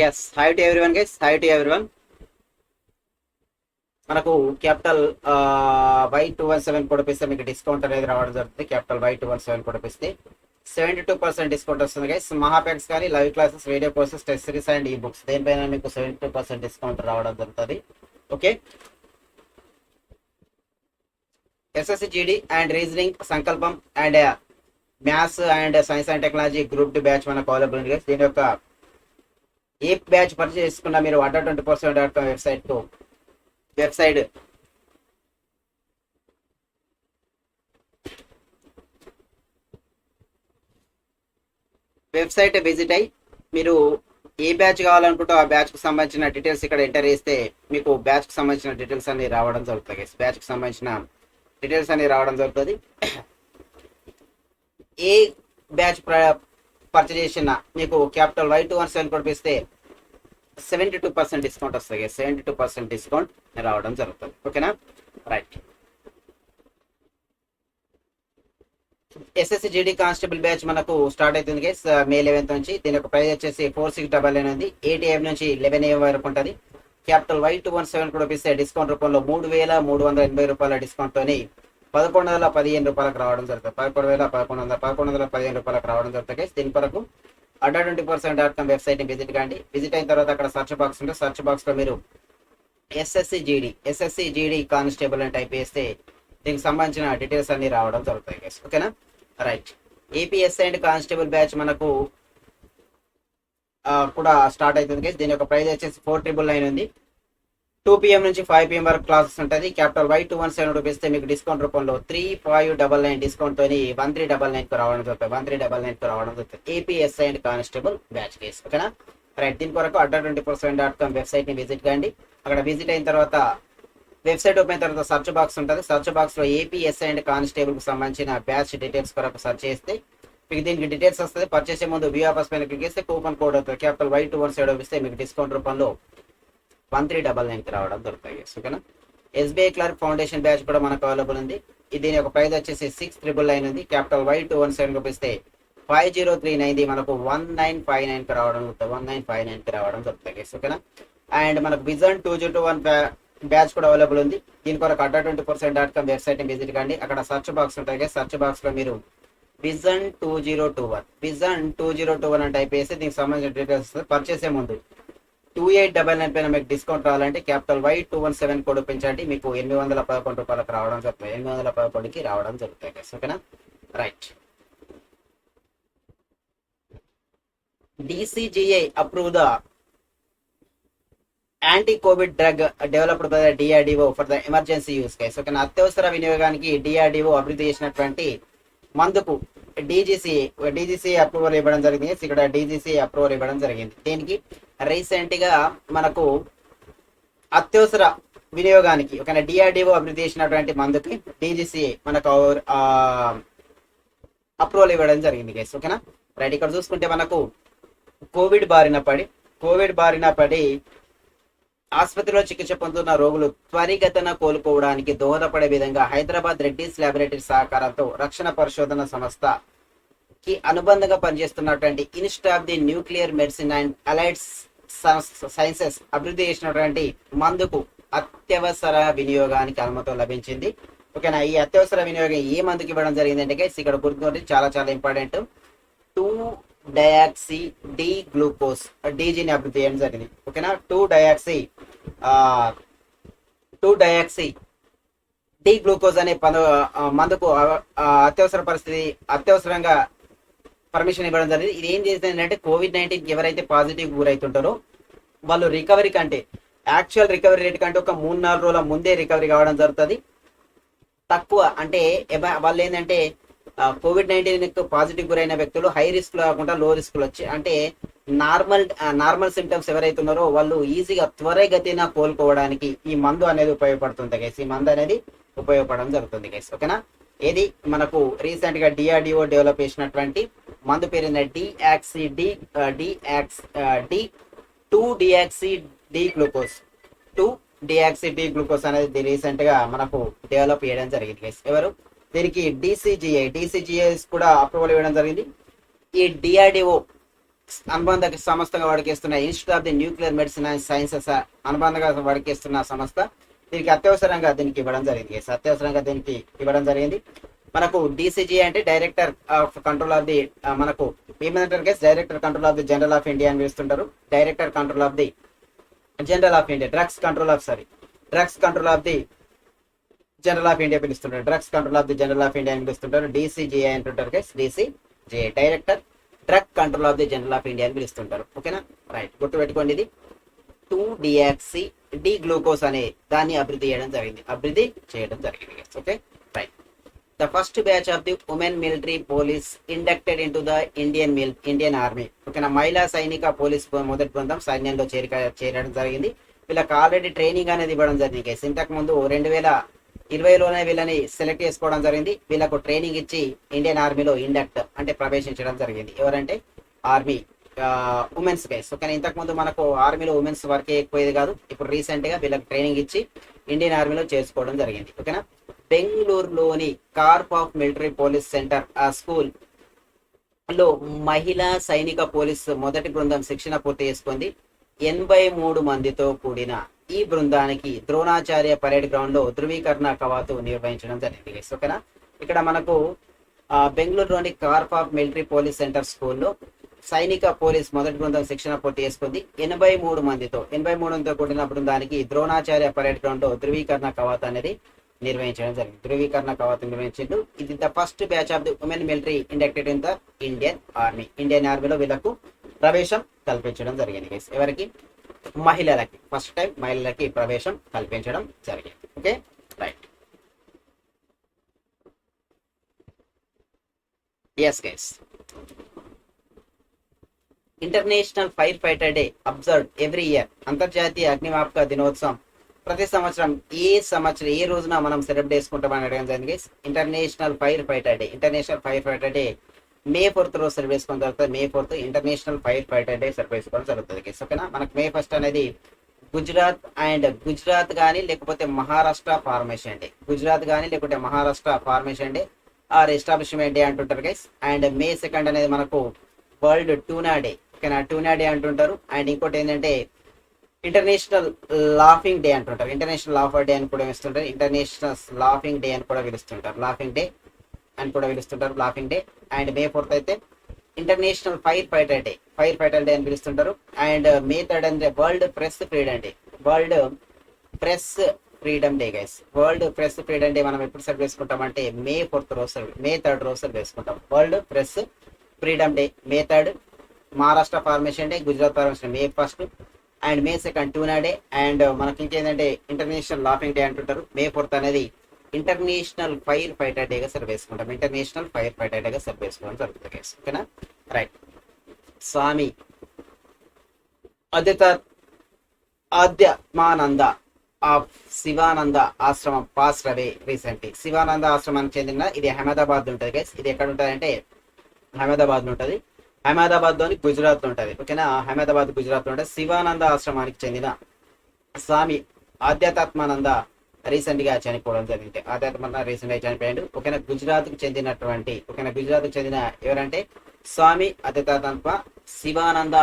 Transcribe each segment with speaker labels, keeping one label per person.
Speaker 1: Yes, hi to everyone guys, hi to everyone. మనకు capital Y217 కొడిపిస్తే మీకు discount అనేది రావడం జరుగుతుంది. క్యాపిటల్ Y217 కొడిపిస్తే 72% డిస్కౌంట్ వస్తుంది గైస్. మహాప్యాక్స్ కానీ live classes, video courses, test series and e books దేనిపైన మీకు 72% డిస్కౌంట్ రావడం జరుగుతుంది. Okay, SSC GD and reasoning, సంకల్పం and maths and science and technology group 2 batch మనకు అవైలబుల్ ఉంది గైస్. దీని యొక్క ఏ బ్యాచ్ పర్చేస్ చేసుకున్నా మీరు adda20% వెబ్సైట్ వెబ్సైట్ విజిట్ అయ్యి మీరు ఏ బ్యాచ్ కావాలనుకుంటే ఆ బ్యాచ్ కు సంబంధించిన డీటెయిల్స్ ఇక్కడ ఎంటర్ చేస్తే మీకు బ్యాచ్ కు సంబంధించిన డీటెయిల్స్ అన్ని రావడం జరుగుతుంది. బ్యాచ్ కు సంబంధించిన డీటెయిల్స్ అన్ని రావడం జరుగుతుంది. ఏ బ్యాచ్ పర్చేజ్ చేసిన మీకు క్యాపిటల్ Y217 కొడిపిస్తే 72% డిస్కౌంట్ వస్తుంది. 72% డిస్కౌంట్ రావడం జరుగుతుంది. ఓకేనా, right. SSC GD constable batch మనకు స్టార్ట్ అవుతుంది గైస్ May 11th నుంచి. దీని యొక్క ప్రైస్ వచ్చేసి 4699 ఉంది. 8 AM నుంచి 11 AM వరకు ఉంటుంది. క్యాపిటల్ Y217 కూడా ఇస్తే డిస్కౌంట్ రూపంలో 3380 రూపాయల డిస్కౌంట్ తోని 1115 రూపాయలకు రావడం జరుగుతుంది. 1115 రూపాయలకు రావడం జరుగుతుంది గైస్. దీని కొరకు adda20% వెబ్సైట్ ని విజిట్ కండి. విజిట్ అయిన తర్వాత అక్కడ సర్చ్ బాక్స్ ఉంటుంది. సర్చ్ బాక్స్ లో మీరు ఎస్ఎస్సి జీడీ కానిస్టేబుల్ అని టైప్ చేస్తే దీనికి సంబంధించిన డీటెయిల్స్ అన్ని రావడం జరుగుతాయి గైస్. ఓకేనా, రైట్. ఏపీఎస్ఐ అండ్ కానిస్టేబుల్ బ్యాచ్ మనకు కూడా స్టార్ట్ అవుతుంది గైస్. దీని యొక్క ప్రైస్ వచ్చేసి 4999 ఉంది. 2 PM నుంచి 5 PM వరకు క్లాసెస్ ఉంటుంది. క్యాపిటల్ Y217 రూపిస్తే మీకు డిస్కౌంట్ రూపంలో 3599 డిస్కౌంట్ తోని 1399 కు రావడం జరుగుతుంది. 1399 కు రావడం జరుగుతుంది. ఏపీఎస్ఐ అండ్ కానిస్టేబుల్ బ్యాచ్ కేసు. ఓకేనా, రైట్. దీని కొరకు adda20% వెబ్సైట్ ని విజిట్ కండి. అక్కడ విజిట్ అయిన తర్వాత వెబ్సైట్ ఓపెన్ అయిన తర్వాత సర్చ్ బాక్స్ ఉంటుంది. సర్చ్ బాక్స్ లో ఏపీఎస్ఐ అండ్ కానిస్టేబుల్ కు సంబంధించిన బ్యాచ్ డీటెయిల్స్ కొరకు సర్చ్ చేస్తే మీకు దీనికి డీటెయిల్స్ వస్తుంది. పర్చేస్ ముందు వ్యూ ఆఫర్స్ పైన క్లిక్ చేస్తే కూపన్ కోడ్ అవుతుంది. క్యాపిటల్ Y217 ఇస్తే మీకు డిస్కౌంట్ రూపంలో 1399 రావడం దొరుకుతాయి. ఓకేనా, ఎస్బీఐ క్లర్క్ ఫౌండేషన్ బ్యాచ్ కూడా మనకు అవైలబుల్ ఉంది. దీని యొక్క ప్రైస్ వచ్చేసి 6999 ఉంది. క్యాపిటల్ Y217 రూపిస్తే 5039 మనకు 1959 రావడం జరుగుతుంది. 1959 రావడం దొరుకుతాయి. ఓకేనా, అండ్ మనకు విజన్ 2021 బ్యాచ్ కూడా అవైలబుల్ ఉంది. దీని కొరకు adda20% వెబ్సైట్ ని విజిట్ కండి. అక్కడ సర్చ్ బాక్స్ ఉంటాయి. సర్చ్ బాక్స్ లో మీరు విజన్ 2021 అని టైప్ చేస్తే దీనికి సంబంధించిన డీటెయిల్స్ పర్చేసే ముందు 2899 పైన మీకు డిస్కౌంట్ రావాలంటే క్యాపిటల్ Y217 కోడ్ పెంచండి. మీకు 811 రూపాయలకు రావడం జరుగుతుంది. 811కి రావడం జరుగుతాయి. ఓకేనా, right. DCGI approve the anti Covid drug developed by DRDO for the emergency use case. ఓకేనా, అత్యవసర వినియోగానికి DRDO అభివృద్ధి చేసినటువంటి మందుకు డీజీసీ అప్రూవల్ ఇవ్వడం జరిగింది. ఇక్కడ డీజీసీ అప్రూవల్ ఇవ్వడం జరిగింది. దీనికి రీసెంట్ గా మనకు అత్యవసర వినియోగానికి ఓకేనా DRDO అభివృద్ధి చేసినటువంటి మందుకి డీజీసీ మనకు అప్రూవల్ ఇవ్వడం జరిగింది గైస్. ఓకేనా, రైట్. ఇక్కడ చూసుకుంటే మనకు కోవిడ్ బారిన పడి ఆసుపత్రిలో చికిత్స పొందుతున్న రోగులు త్వరిగతన కోలుకోవడానికి దోహదపడే విధంగా హైదరాబాద్ రెడ్డీస్ ల్యాబొరేటరీ సహకారంతో రక్షణ పరిశోధన సంస్థకి అనుబంధంగా పనిచేస్తున్నటువంటి institute of the nuclear medicine and allied sciences అభివృద్ధి చేసినటువంటి మందుకు అత్యవసర వినియోగానికి అనుమతి లభించింది. ఓకేనా, ఈ అత్యవసర వినియోగం ఏ మందుకి ఇవ్వడం జరిగింది అంటే ఇక్కడ గుర్తుంటే చాలా చాలా ఇంపార్టెంట్. 2-డయాక్సీ డి గ్లూకోజ్ డీజీని అభివృద్ధి చేయడం జరిగింది. ఓకేనా, 2-డయాక్సీ డి గ్లూకోజ్ అనే మందుకు అత్యవసరంగా పర్మిషన్ ఇవ్వడం జరిగింది. ఇది ఏం చేసింది అంటే COVID-19 ఎవరైతే పాజిటివ్ గురైతుంటారో వాళ్ళు రికవరీ కంటే యాక్చువల్ రికవరీ రేట్ కంటే ఒక 3-4 రోజుల ముందే రికవరీ కావడం జరుగుతుంది. తక్కువ అంటే వాళ్ళు ఏంటంటే COVID-19 పాజిటివ్ గురైన వ్యక్తులు హై రిస్క్ లో కాకుండా లో రిస్క్ లో వచ్చి అంటే నార్మల్ సిమ్టమ్స్ ఎవరైతే ఉన్నారో వాళ్ళు ఈజీగా త్వరగతిన కోలుకోవడానికి ఈ మందు అనేది ఉపయోగపడుతుంది గైస్. ఈ మందు అనేది ఉపయోగపడడం జరుగుతుంది గైస్. ఓకేనా, ఏది మనకు రీసెంట్ గా DRDO డెవలప్ చేసినటువంటి మందు పేరు DCGI అనేది రీసెంట్ గా మనకు డెవలప్ చేయడం జరిగింది గైస్. ఎవరు దీనికి DCGI కూడా అప్రూవల్ ఇవ్వడం జరిగింది. ఈ DRDO అనుబంధ సంస్థగా వర్తిస్తున్న institute of the nuclear medicine and sciences అనుబంధంగా వర్తిస్తున్న సంస్థ దీనికి అత్యవసరంగా దీనికి ఇవ్వడం జరిగింది. అత్యవసరంగా దీనికి ఇవ్వడం జరిగింది. మనకు డిసిజి అంటే director of control of the మనకు ఏమంటారు guys, director control of the general of India అని పిలుస్తుంటారు. Director control of the general of India, drugs control of the general of India పిలుస్తుంటారు. Drugs control of the general of India అని పిలుస్తుంటారు. DCGI అంటుంటారు guys, DCGI director drug control of the general of India అని పిలుస్తుంటారు. ఓకేనా, right, గుర్తుపెట్టుకోండి. ఇది 2-డియాక్సీ D glucose అనే దాన్ని అభివృద్ధి చేయడం జరిగింది. Okay, right. The first batch of the women military police inducted into the Indian army. ఓకేనా, మహిళా సైనిక పోలీస్ మొదటి బృందం సైన్యంలో చేరడం జరిగింది. వీళ్ళకి ఆల్రెడీ ట్రైనింగ్ అనేది ఇవ్వడం జరిగింది. ఇంతకు ముందు 2020లోనే వీళ్ళని సెలెక్ట్ చేసుకోవడం జరిగింది. వీళ్ళకు ట్రైనింగ్ ఇచ్చి ఇండియన్ ఆర్మీలో ఇండక్ట్ అంటే ప్రవేశించడం జరిగింది. ఎవరంటే ఆర్మీ ఉమెన్స్ గైస్. ఓకేనా, ఇంతకు ముందు మనకు ఆర్మీలో ఉమెన్స్ వర్క్ ఎక్కువది కాదు. ఇప్పుడు రీసెంట్ గా వీళ్ళకి ట్రైనింగ్ ఇచ్చి ఇండియన్ ఆర్మీలో చేసుకోవడం జరిగింది. ఓకేనా, బెంగళూరులోని Corp of military police centre ఆ స్కూల్ లో మహిళా సైనిక పోలీస్ మొదటి బృందం శిక్షణ పూర్తి చేసుకుంది. 83 మందితో కూడిన ఈ బృందానికి ద్రోణాచార్య పరేడ్ గ్రౌండ్ లో ధృవీకరణ కవాతు నిర్వహించడం జరిగింది. ఓకేనా, ఇక్కడ మనకు బెంగళూరులోని Corp of military police centre స్కూల్లో సైనిక పోలీస్ మొదటి బృందం శిక్షణ పూర్తి చేసుకుంది. 83 మందితో కూడిన బృందానికి ద్రోణాచార్య పరేడ్ గ్రౌండ్ లో ధృవీకరణ కవాతు అనేది నిర్వహించడం జరిగింది. ధృవీకరణ కవాతు నిర్వహించిండు. ఇది the first batch of the women military inducted in the Indian army. Indian ఆర్మీలో వీళ్ళకు ప్రవేశం కల్పించడం జరిగింది. ఎవరికి? మహిళలకి. ఫస్ట్ టైం మహిళలకి ప్రవేశం కల్పించడం జరిగింది. Okay, right. Yes guys, international fire fighter day observed every year. అంతర్జాతీయ అగ్నిమాపక దినోత్సవం ప్రతి సంవత్సరం ఏ రోజున మనం సెలబ్రేట్ చేసుకుంటామని అడగడం జరిగింది. ఇంటర్నేషనల్ ఫైర్ ఫైటర్ డే మే 4th రోజు సెలబ్రేట్ చేసుకోవడం జరుగుతుంది. మే 4th international fire fighter day celebrate చేసుకోవడం జరుగుతుంది. ఓకేనా, మనకు మే 1st అనేది గుజరాత్ కానీ లేకపోతే Maharashtra formation day or establishment day అంటుంటారు గైస్. అండ్ మే 2nd అనేది మనకు వరల్డ్ టూనా డే. ఓకేనా, టూనా డే అంటుంటారు. అండ్ ఇంకోటి ఏంటంటే ఇంటర్నేషనల్ లాఫింగ్ డే అంటుంటారు. ఇంటర్నేషనల్ లాఫర్ డే అని కూడా పిలుస్తుంటారు. ఇంటర్నేషనల్ లాఫింగ్ డే అని కూడా పిలుస్తుంటారు. Laughing day. And May 4th అయితే ఇంటర్నేషనల్ ఫైర్ ఫైటర్ డే అని పిలుస్తుంటారు. అండ్ మే 3rd అంటే world press freedom day guys. World press freedom day మనం ఎప్పుడు సెలబ్రేట్ చేసుకుంటాం అంటే మే 3rd రోజు సెలబ్రేట్ చేసుకుంటాం. World press freedom day May 3rd. Maharashtra formation day, Gujarat formation May 1st. And May 2nd tuna day. And మనకి ఇంకేంటంటే international laughing day అంటుంటారు. May 4th అనేది ఇంటర్నేషనల్ ఫైర్ ఫైటర్ డేగా సెలబ్రేట్ చేసుకోవడం జరుగుతుంది. ఓకేనా, రైట్. స్వామి ఆధ్యాత్మానంద ఆఫ్ శివానంద ఆశ్రమం పాస్ అవే రీసెంట్లీ. శివానంద ఆశ్రమానికి చెందిన ఇది అహ్మదాబాద్ ఉంటుంది గైస్. ఇది ఎక్కడ ఉంటుంది అంటే అహ్మదాబాద్ లోని గుజరాత్ లో ఉంటుంది. ఓకేనా, అహ్మదాబాద్ గుజరాత్ లో ఉంటుంది. శివానంద ఆశ్రమానికి చెందిన స్వామి ఆధ్యాత్మానంద రీసెంట్ గా చనిపోవడం జరిగింది. రీసెంట్ గా చనిపోయాడు. ఓకేనా, గుజరాత్ కు చెందిన ఎవరంటే స్వామి ఆధ్యాత్మ శివానంద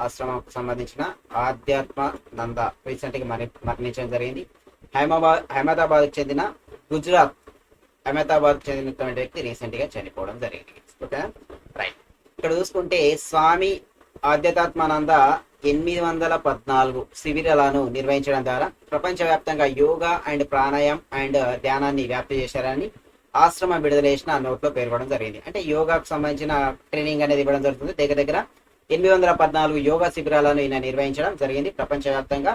Speaker 1: ఆశ్రమంకు సంబంధించిన ఆధ్యాత్మానంద రీసెంట్ గా మరణించడం జరిగింది. అహ్మదాబాద్ కు చెందినటువంటి వ్యక్తి రీసెంట్ గా చనిపోవడం జరిగింది. ఓకేనా, రైట్. ఇక్కడ చూసుకుంటే స్వామి ఆధ్యాత్మానంద 814 శిబిరాలను నిర్వహించడం ద్వారా ప్రపంచవ్యాప్తంగా యోగా అండ్ ప్రాణాయామం అండ్ ధ్యానాన్ని వ్యాప్తి చేశారని ఆశ్రమ విడుదల చేసిన నోట్లో పేర్కొనడం జరిగింది. అంటే యోగాకు సంబంధించిన ట్రైనింగ్ అనేది ఇవ్వడం జరుగుతుంది. దగ్గర 814 యోగా శిబిరాలను ఈయన నిర్వహించడం జరిగింది. ప్రపంచవ్యాప్తంగా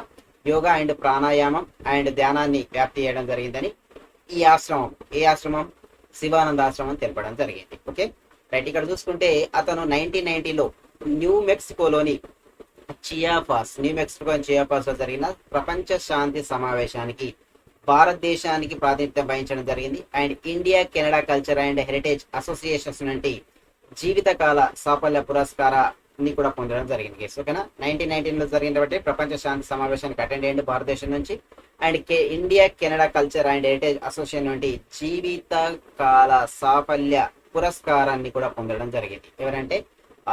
Speaker 1: యోగా అండ్ ప్రాణాయామం అండ్ ధ్యానాన్ని వ్యాప్తి చేయడం జరిగిందని ఈ ఆశ్రమం శివానంద ఆశ్రమం తెలపడం జరిగింది. Okay, right. ఇక్కడ చూసుకుంటే అతను 1990లో న్యూ మెక్సికోలోని చియాపాస్ లో జరిగిన ప్రపంచ శాంతి సమావేశానికి భారతదేశానికి ప్రాతినిధ్యం వహించడం జరిగింది. And India Canada culture and heritage associations నుండి జీవితకాల సాఫల్య పురస్కారాన్ని కూడా పొందడం జరిగింది. ఓకేనా, 1919లో జరిగినటువంటి ప్రపంచ శాంతి సమావేశానికి అటెండ్ అయ్యింది భారతదేశం నుంచి. And India Canada culture and heritage association నుండి జీవితకాల సాఫల్య పురస్కారాన్ని కూడా పొందడం జరిగింది. ఎవరంటే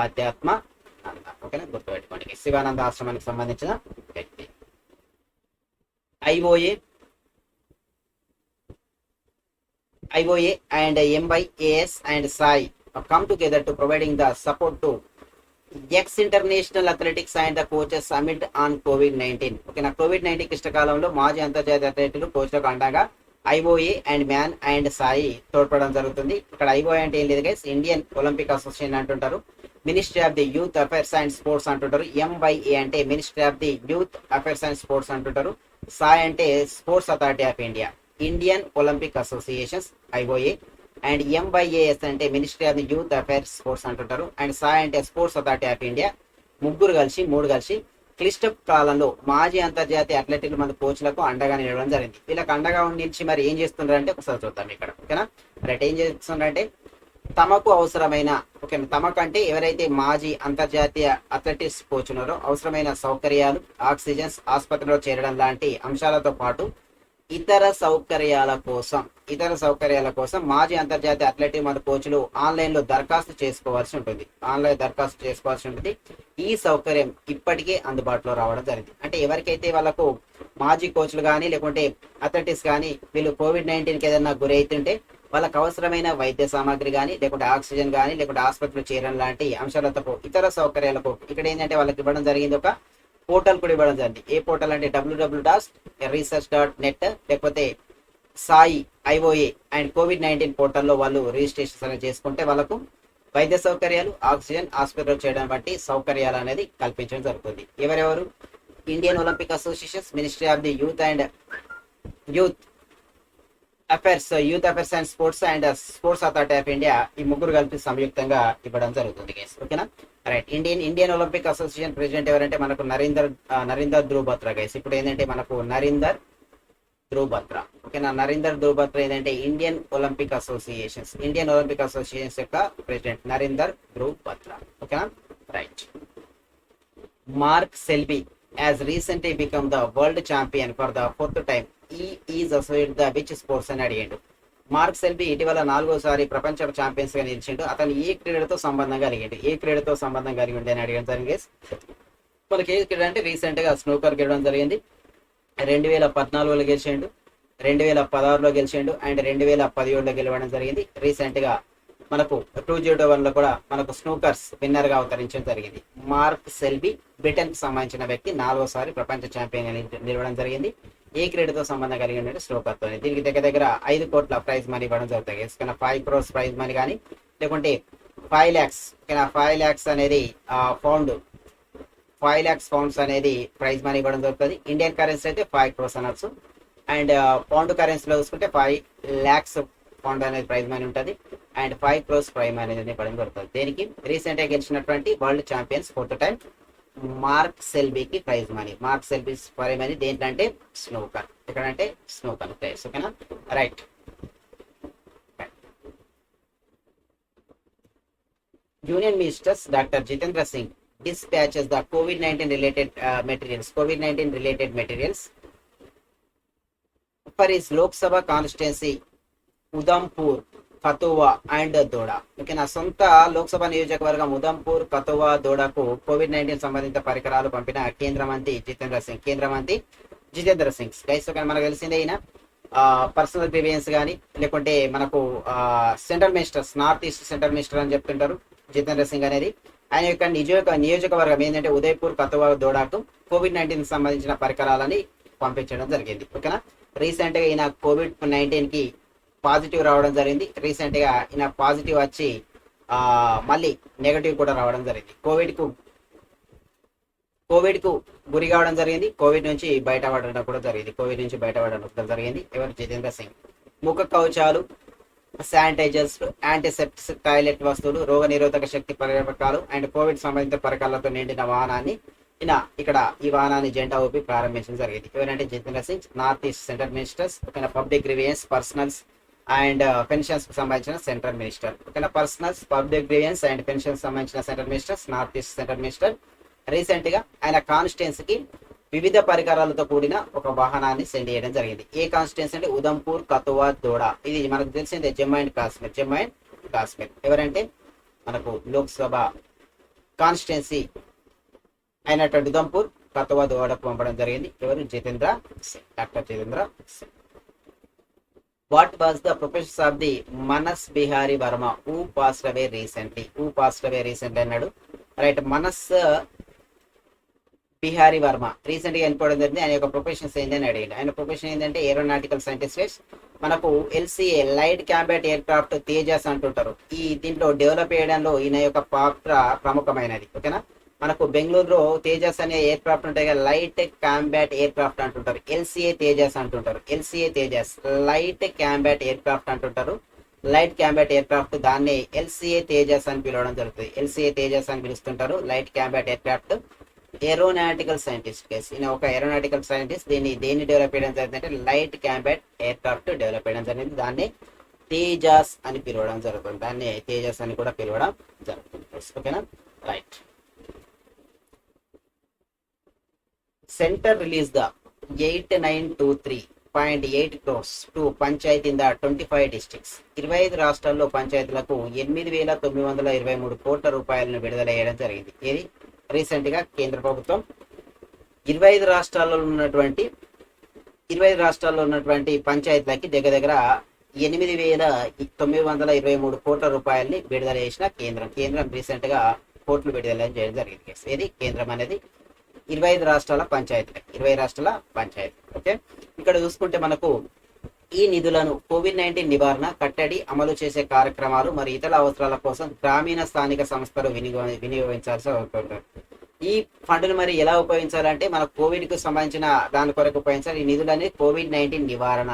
Speaker 1: ఆధ్యాత్మ నంద. ఓకేనా, గుర్తుపెట్టుకోండి. శివానంద ఆశ్రమానికి సంబంధించిన వ్యక్తి. IOA and MYAS and SAI come together to providing the support to ex-international athletics and the coaches amid on COVID-19. ఓకేనా, COVID-19 క్లిష్టకాలంలో మాజీ అంతర్జాతీయ అథ్లెట్లు కోచ్లకు అండగా IOA and man and SAI తోడ్పడడం జరుగుతుంది. ఇక్కడ ఐఓఏ అంటే ఏం లేదు గైస్, ఇండియన్ ఒలింపిక్ అసోసియేషన్ అంటుంటారు. Ministry of the youth affairs and sports అంటుంటారు. ఎంవైఏ అంటే ministry of the youth affairs and sports అంటుంటారు. సాయి అంటే sports authority of India, Indian Olympic associations IOA. And MYAS అంటే ministry of the youth affairs sports అంటుంటారు. And SAI అంటే sports authority of India. మూడు కలిసి క్లిష్ట కాలంలో మాజీ అంతర్జాతీయ అథ్లెటిక్ మంది కోచ్లకు అండగా నిలవడం జరిగింది. వీళ్ళకి అండగా నిలిచి మరి ఏం చేస్తున్నారంటే ఒకసారి చూద్దాం ఇక్కడ. ఓకేనా, రైట్. ఏం చేస్తున్నారంటే తమకు అవసరమైన, ఓకేనా, తమకంటే ఎవరైతే మాజీ అంతర్జాతీయ అథ్లెటిక్స్ కోచ్ ఉన్నారో అవసరమైన సౌకర్యాలు, ఆక్సిజన్స్, ఆసుపత్రిలో చేరడం లాంటి అంశాలతో పాటు ఇతర సౌకర్యాల కోసం మాజీ అంతర్జాతీయ అథ్లెటిక్ మంది కోచ్లు ఆన్లైన్ లో దరఖాస్తు చేసుకోవాల్సి ఉంటుంది. ఈ సౌకర్యం ఇప్పటికే అందుబాటులో రావడం జరిగింది. అంటే ఎవరికైతే వాళ్ళకు మాజీ కోచ్లు కానీ లేకుంటే అథ్లెటిక్స్ కానీ వీళ్ళు COVID-19కి ఏదైనా గురి అవుతుంటే వాళ్ళకి అవసరమైన వైద్య సామాగ్రి కానీ లేకుంటే ఆక్సిజన్ కానీ లేకుంటే ఆసుపత్రిలో చేరడం లాంటి అంశాలతో ఇతర సౌకర్యాలకు ఇక్కడ ఏంటంటే వాళ్ళకి ఇవ్వడం జరిగింది. ఒక పోర్టల్ కూడా ఇవ్వడం జరిగింది. ఏ పోర్టల్ అంటే www.research.net లేకపోతే సాయి ఐఓఏ అండ్ COVID-19 పోర్టల్లో వాళ్ళు రిజిస్ట్రేషన్ అనేది చేసుకుంటే వాళ్ళకు వైద్య సౌకర్యాలు, ఆక్సిజన్, ఆసుపత్రిలో చేయడం వంటి సౌకర్యాలు అనేది కల్పించడం జరుగుతుంది. ఎవరెవరు? Indian Olympic associations, ministry of the youth affairs and sports and sports authority of India, ఈ ముగ్గురు కలిపి సంయుక్తంగా ఇవ్వడం జరుగుతుంది గైస్. ఓకేనా, right. Indian Olympic association president ఎవరంటే మనకు నరీందర్ ధ్రువ్ బత్రా గైస్. ఇప్పుడు ఏంటంటే మనకు నరీందర్ ధ్రువ్ బత్రా. ఓకేనా, నరీందర్ ధ్రువ్ బత్రా ఏంటంటే ఇండియన్ ఒలింపిక్ అసోసియేషన్స్ యొక్క ప్రెసిడెంట్ నరీందర్ ధ్రువ్ బత్రా. ఓకేనా, right. Mark Cellbay has recently become the world champion for the 4th time. He is associated the which sports అని అడిగాడు. మార్క్ సెల్బీ ఇటీవల 4వసారి ప్రపంచ ఛాంపియన్స్ గా నిలిచిండు. అతను ఏ క్రీడతో సంబంధం కలిగి ఉండే అని అడిగాడు జరిగింది. మనకి ఏ క్రీడ అంటే రీసెంట్ గా స్నూకర్ గెలవడం జరిగింది. 2014లో గెలిచిండు, 2016లో గెలిచిండు అండ్ 2017లో గెలవడం జరిగింది. రీసెంట్ గా మనకు 2001లో కూడా మనకు స్నూకర్స్ విన్నర్ గా అవతరించడం జరిగింది. మార్క్ సెల్బీ బ్రిటన్ కి సంబంధించిన వ్యక్తి, 4వసారి ప్రపంచ ఛాంపియన్ గా నిలవడం జరిగింది. ఏ క్రీడతో సంబంధం కలిగి ఉండే స్నూకర్ తో. దీనికి దగ్గర 5 కోట్ల ప్రైజ్ మనీ ఇవ్వడం జరుగుతుంది. 5 crores ప్రైజ్ మనీ కానీ లేకుంటే 5 lakhs, 5 lakhs అనేది పౌండ్స్ అనేది ప్రైజ్ మనీ ఇవ్వడం జరుగుతుంది. ఇండియన్ కరెన్సీ అయితే 5 crores అనొచ్చు. అండ్ పౌండ్ కరెన్సీలో చూసుకుంటే 5 lakhs పౌండ్ అనేది ప్రైజ్ మనీ ఉంటుంది. అండ్ 5 crores ప్రైజ్ మనీ అనేది ఇవ్వడం జరుగుతుంది. దీనికి రీసెంట్ గా గెలిచినటువంటి world champions 4th time mark సెల్బీకి prize money. Mark selby prize money దేంటంటే స్నూకర్. ఎక్కడంటే స్నూకర్ ప్లేస్. ఓకేనా, right. Union ministers doctor Jitendra Singh dispatches the COVID-19 related materials for his Lok Sabha constituency Udhampur, Kathua and Doda. ఓకేనా, సొంత లోక్సభ నియోజకవర్గం ఉదంపూర్, కతువా, దోడాకు COVID-19 సంబంధిత పరికరాలు పంపిన కేంద్ర మంత్రి జితేంద్ర సింగ్ గైస్. ఓకే, మనకు తెలిసిందే ఈయన పర్సనల్ గ్రీవియన్స్ కానీ లేకుంటే మనకు central ministers, north east central minister అని చెప్తుంటారు జితేంద్ర సింగ్ అనేది. ఆయన యొక్క నియోజకవర్గం ఏంటంటే ఉదయపూర్, కతువా, దోడాకు COVID-19 సంబంధించిన పరికరాలని పంపించడం జరిగింది. ఓకేనా, రీసెంట్ గా ఈయన COVID-19 కి పాజిటివ్ రావడం జరిగింది. రీసెంట్ గా ఈయన పాజిటివ్ వచ్చి మళ్ళీ నెగటివ్ కూడా రావడం జరిగింది. కోవిడ్ కు గురి కావడం జరిగింది. కోవిడ్ నుంచి బయటపడడం కూడా జరిగింది. ఎవరు? జితేంద్ర సింగ్. ముఖ కవచాలు, శానిటైజర్స్, యాంటీసెప్టిక్ టాయిలెట్ వస్తువులు, రోగ నిరోధక శక్తి పరికరాలు అండ్ కోవిడ్ సంబంధిత పరికరాలతో నిండిన వాహనాన్ని ఈ వాహనాన్ని జెండా ఊపి ప్రారంభించడం జరిగింది. ఎవరంటే Jitendra Singh, north east central ministers. ఓకేనా, public grievance, personals and pensions కు సంబంధించిన సెంట్రల్ మినిస్టర్. ఓకేనా, personals, public grievance and pensions సంబంధించిన central ministers, north east central minister. Recent గా ఆయన కాన్స్టిట్యున్సీకి వివిధ పరికరాలతో కూడిన ఒక వాహనాన్ని సెండ్ చేయడం జరిగింది. ఏ కాన్స్టిట్యున్సీ అంటే ఉదంపూర్, కతువా, దోడా. ఇది మనకు తెలిసిందే జమ్మూ అండ్ కాశ్మీర్. ఎవరంటే మనకు లోక్సభ కాన్స్టిట్యున్సీ అయినటువంటి ఉదంపూర్ కతవా దోహడకు పంపడం జరిగింది. ఎవరు? Jitendra Singh, doctor Jitendra Singh. What was the professor of the Manas Bihari Verma who passed away recently? Who passed away recently అన్నాడు. రైట్, మనస్ బిహారీ వర్మ రీసెంట్ గా చనిపోవడం జరిగింది. ఆయన యొక్క ప్రొఫెషన్స్ ఏంటని అడిగాడు. ఆయన ప్రొఫెషన్ ఏంటంటే ఏరోనాటికల్ సైంటిస్ట్. మనకు LCA light combat aircraft Tejas అంటుంటారు. ఈ దీంట్లో డెవలప్ చేయడంలో ఈయన యొక్క పాత్ర ప్రముఖమైనది. ఓకేనా, మనకు బెంగళూరులో తేజస్ అనే ఎయిర్ క్రాఫ్ట్ ఉంటాయి కదా, లైట్ క్యాంబెట్ ఎయిర్ క్రాఫ్ట్ అంటుంటారు. ఎల్సిఏ తేజస్ అంటుంటారు. LCA Tejas light combat aircraft అంటుంటారు. లైట్ క్యాంబెట్ ఎయిర్ క్రాఫ్ట్ దాన్ని ఎల్సిఏ తేజస్ అని పిలవడం జరుగుతుంది. ఎల్సిఏ తేజస్ అని పిలుస్తుంటారు. Light combat aircraft aeronautical scientist case. ఈయన ఒక ఏరోనాటికల్ సైంటిస్ట్. దేన్ని డెవలప్ చేయడం జరిగిందంటే light combat aircraft develop చేయడం జరిగింది. దాన్ని తేజస్ అని పిలవడం జరుగుతుంది. దాన్ని తేజస్ అని కూడా పిలవడం జరుగుతుంది. ఓకేనా, right. Centre release the 8923.8 crores to panchayati in the 25 districts. 25 రాష్ట్రాల్లో పంచాయతీలకు 8,923 కోట్ల రూపాయలను విడుదల చేయడం జరిగింది. ఇది రీసెంట్ గా కేంద్ర ప్రభుత్వం 25 రాష్ట్రాల్లో ఉన్నటువంటి పంచాయతీలకి దగ్గర 8,923 కోట్ల రూపాయలని విడుదల చేసిన కేంద్రం రీసెంట్ గా కోట్లు విడుదల చేయడం జరిగింది. ఇది కేంద్రం అనేది 25 రాష్ట్రాల పంచాయతీ. ఓకే, ఇక్కడ చూసుకుంటే మనకు ఈ నిధులను కోవిడ్-19 నివారణ, కట్టడి, అమలు చేసే కార్యక్రమాలు మరియు ఇతర అవసరాల కోసం గ్రామీణ స్థానిక సంస్థలు వినియోగించాల్సి ఉంటుంది. ఈ ఫండ్ను మరి ఎలా ఉపయోగించాలంటే మన కోవిడ్ కు సంబంధించిన దాని కొరకు ఉపయోగించాలి. ఈ నిధులని కోవిడ్-19 నివారణ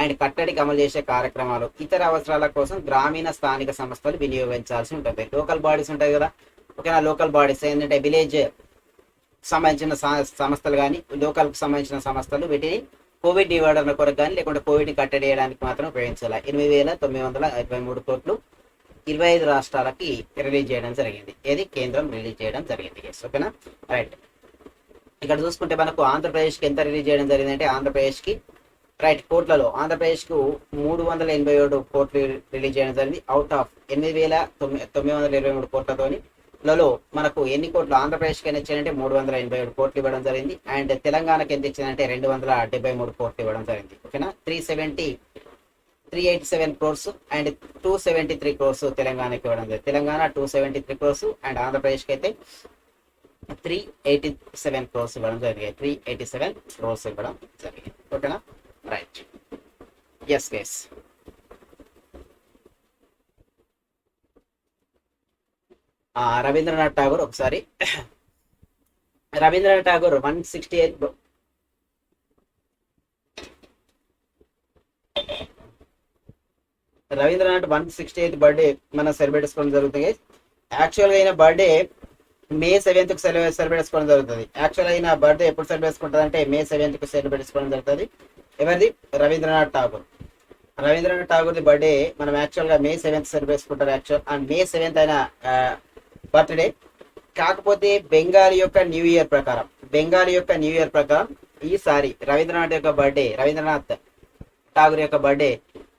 Speaker 1: అండ్ కట్టడికి అమలు చేసే కార్యక్రమాలు, ఇతర అవసరాల కోసం గ్రామీణ స్థానిక సంస్థలు వినియోగించాల్సి ఉంటుంది. లోకల్ బాడీస్ ఉంటాయి కదా, ఓకేనా, లోకల్ బాడీస్ ఏంటంటే విలేజ్ సంబంధించిన సంస్థలు కానీ, లోకల్ కు సంబంధించిన సంస్థలు వీటిని కోవిడ్ నివారణ కొరకు కానీ లేకుంటే కోవిడ్ కట్టడి చేయడానికి మాత్రం ఉపయోగించాలి. 8,923 కోట్లు 25 రాష్ట్రాలకి రిలీజ్ చేయడం జరిగింది. ఏది కేంద్రం రిలీజ్ చేయడం జరిగింది. ఓకేనా, రైట్. ఇక్కడ చూసుకుంటే మనకు ఆంధ్రప్రదేశ్కి ఎంత రిలీజ్ చేయడం జరిగిందంటే ఆంధ్రప్రదేశ్కి రైట్ కోట్లలో ఆంధ్రప్రదేశ్కు 387 కోట్లు రిలీజ్ చేయడం జరిగింది. అవుట్ ఆఫ్ 8,923 కోట్లతోని లలో మనకు ఎన్ని కోట్లు ఆంధ్రప్రదేశ్కి ఎంత ఇచ్చారంటే 387 కోట్లు ఇవ్వడం జరిగింది. అండ్ తెలంగాణకి ఎంత ఇచ్చిందంటే 273 కోట్లు ఇవ్వడం జరిగింది. ఓకేనా, 387 crores అండ్ 273 crores తెలంగాణకి ఇవ్వడం జరిగింది. తెలంగాణ 273 crores అండ్ ఆంధ్రప్రదేశ్కి అయితే 387 crores ఇవ్వడం జరిగింది. 387 crores ఇవ్వడం జరిగింది. ఓకేనా, right. Yes guys, Rabindranath Tagore ఒకసారి రవీంద్రనాథ్ ఠాగూర్ 168th బర్త్డే మనం సెలబ్రేట్ చేసుకోవడం జరుగుతుంది. యాక్చువల్గా అయిన బర్త్డే May 7th సెలబ్రేట్ చేసుకోవడం జరుగుతుంది. యాక్చువల్ అయిన బర్త్డే ఎప్పుడు సెలబ్రేట్ చేసుకుంటుంది అంటే May 7th సెలబ్రేట్ చేసుకోవడం జరుగుతుంది. ఎవరిది? రవీంద్రనాథ్ ఠాగూర్ ది బర్త్డే మనం యాక్చువల్గా May 7th సెలబ్రేట్ చేసుకుంటారు. అండ్ May 7th అయిన బర్త్డే. కాకపోతే బెంగాలీ యొక్క న్యూ ఇయర్ ప్రకారం ఈసారి రవీంద్రనాథ్ ఠాగూర్ యొక్క బర్త్డే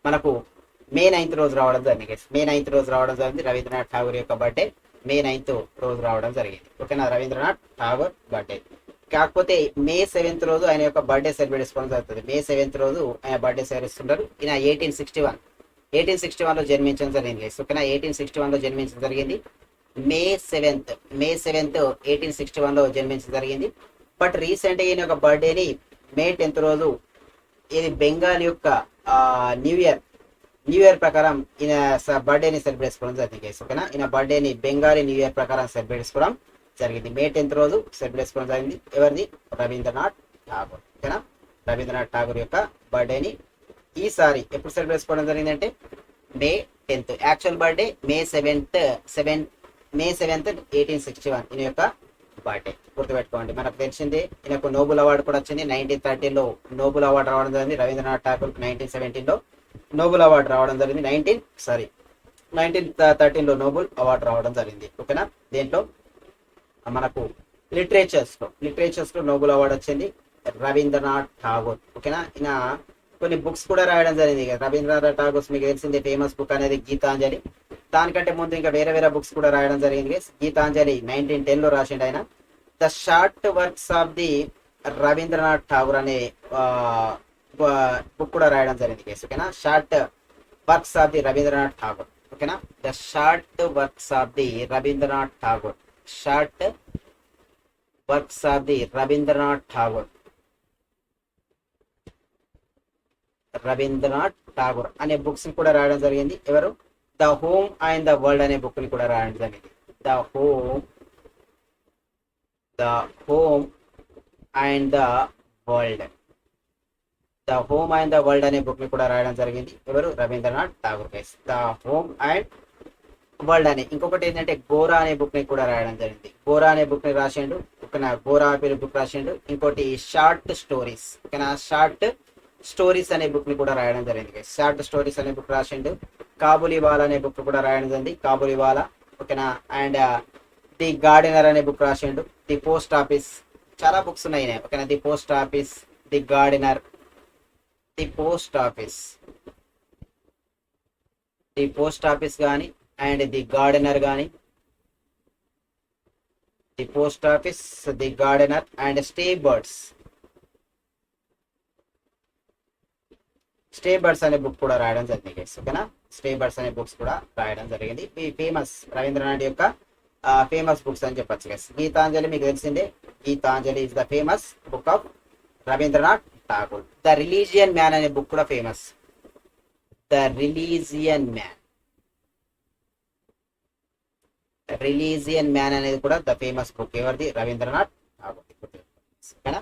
Speaker 1: మనకు May 9th రోజు రావడం జరిగింది. రవీంద్రనాథ్ ఠాగూర్ యొక్క బర్త్డే May 9th రోజు రావడం జరిగింది. ఓకేనా, రవీంద్రనాథ్ ఠాగూర్ బర్త్డే. కాకపోతే May 7th రోజు ఆయన యొక్క బర్త్డే సెలబ్రేట్ చేసుకోవడం జరుగుతుంది. May 7th రోజు ఆయన బర్త్డే సెలబ్రేస్తుంటారు. ఈయన 1861లో జన్మించడం జరిగింది. ఓకేనా, 1861లో జన్మించడం జరిగింది. May 7th 1861లో జన్మించడం జరిగింది. బట్ రీసెంట్ గా ఈయన యొక్క బర్త్డేని May 10th రోజు ఇది బెంగాల్ యొక్క న్యూ ఇయర్ ప్రకారం ఈయన బర్త్డేని సెలబ్రేట్ చేసుకోవడం జరిగింది. ఓకేనా, ఈయన బర్త్డేని బెంగాలీ న్యూ ఇయర్ ప్రకారం సెలబ్రేట్ చేసుకోవడం జరిగింది. May 10th రోజు సెలబ్రేట్ చేసుకోవడం జరిగింది. ఎవరిది? రవీంద్రనాథ్ ఠాగూర్. ఓకేనా, రవీంద్రనాథ్ ఠాగూర్ యొక్క బర్త్డేని ఈసారి ఎప్పుడు సెలబ్రేట్ చేసుకోవడం జరిగిందంటే May 10th. Actual birthday May 7th 1861 ఈయన యొక్క బర్త్డే. గుర్తుపెట్టుకోండి. మనకు తెలిసిందే ఈయనకు నోబెల్ అవార్డు కూడా వచ్చింది. 1913లో నోబెల్ అవార్డు రావడం జరిగింది. రవీంద్రనాథ్ ఠాగూర్ 1917లో నోబెల్ అవార్డు రావడం జరిగింది. 1913లో నోబెల్ అవార్డు రావడం జరిగింది. ఓకేనా, దేంట్లో మనకు లిటరేచర్స్ లో నోబెల్ అవార్డు వచ్చింది రవీంద్రనాథ్ ఠాగూర్. ఓకేనా, ఈయన కొన్ని బుక్స్ కూడా రాయడం జరిగింది. రవీంద్రనాథ్ ఠాగూర్ మీకు తెలిసిందే ఫేమస్ బుక్ అనేది గీతాంజలి. దానికంటే ముందు ఇంకా వేరే వేరే బుక్స్ కూడా రాయడం జరిగింది. గీతాంజలి 1910లో రాసిండు ఆయన. The short works of the Rabindranath Tagore అనే బుక్ కూడా రాయడం జరిగింది గైస్. ఓకేనా, short works of the Rabindranath Tagore. ఓకేనా, the short works of the Rabindranath Tagore. Short works of the Rabindranath Tagore. Rabindranath Tagore అనే బుక్స్ కూడా రాయడం జరిగింది. ఎవరు? The home and the world అనే బుక్ ని కూడా రాయడం జరిగింది. The home and the world. The home and the world అనే బుక్ ని కూడా రాయడం జరిగింది. ఎవరు? Rabindranath Tagore guys. The home and world అని. ఇంకొకటి ఏంటంటే గోరా అనే బుక్ ని కూడా రాయడం జరిగింది. గోరా అనే బుక్ ని రాసిండు. ఓకేనా, గోరా పేరు బుక్ రాసిండు. ఇంకోటి షార్ట్ స్టోరీస్. ఓకేనా, షార్ట్ స్టోరీస్ అనే బుక్ ని కూడా రాయడం జరిగింది. షార్ట్ స్టోరీస్ అనే బుక్ రాసిండు. కాబూలీవాలా అనే బుక్ కూడా రాయడం జరిగింది. కాబూలీవాలా. ఓకేనా, అండ్ ది గార్డెనర్ అనే బుక్ రాసిండు. The post office. చాలా బుక్స్ ఉన్నాయి. ఓకేనా, the post office, the gardener, the post office, the post office కానీ అండ్ ది గార్డెనర్ కానీ, the post office, the gardener and stay birds. Stay birds అనే book కూడా రాయడం జరిగింది గైస్. ఓకేనా, స్టే బర్డ్స్ అనే బుక్స్ కూడా రాయడం జరిగింది. ఈ ఫేమస్ రవీంద్రనాథ్ యొక్క ఫేమస్ బుక్స్ అని చెప్పొచ్చు గైస్. గీతాంజలి మీకు తెలిసిందే. Gitanjali is the famous book of Rabindranath Tagore. The religion man అనే బుక్ కూడా famous. The religion man. Religion man అనేది కూడా ద ఫేమస్ బుక్. ఎవరిది? రవీంద్రనాథ్ ఠాగూర్. ఓకేనా,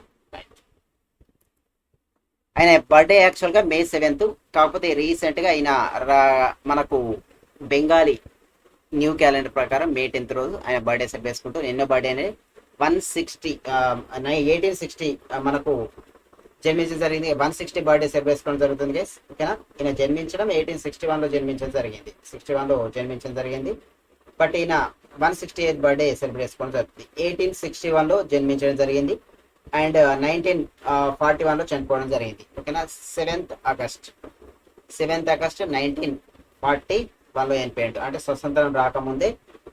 Speaker 1: ఆయన బర్త్డే యాక్చువల్ గా May 7th. కాకపోతే రీసెంట్ గా ఆయన మనకు బెంగాలీ న్యూ క్యాలెండర్ ప్రకారం May 10th రోజు ఆయన బర్త్డే సెలబ్రేట్ చేసుకుంటూ ఎన్నో బర్త్డే అనేది 1860 మనకు జన్మించడం జరిగింది. 160 బర్త్డే సెలబ్రేట్ చేసుకోవడం జరుగుతుంది గైస్. ఓకేనా, ఈయన జన్మించడం 1861లో జన్మించడం జరిగింది. 61లో జన్మించడం జరిగింది. బట్ ఈయన 168th బర్త్డే సెలబ్రేట్ చేసుకోవడం జరుగుతుంది. 1861లో జన్మించడం జరిగింది అండ్ 1941లో చనిపోవడం జరిగింది. ఓకేనా, 7th ఆగస్ట్ 1941లో చనిపోయాడు. అంటే స్వతంత్రం రాకముందే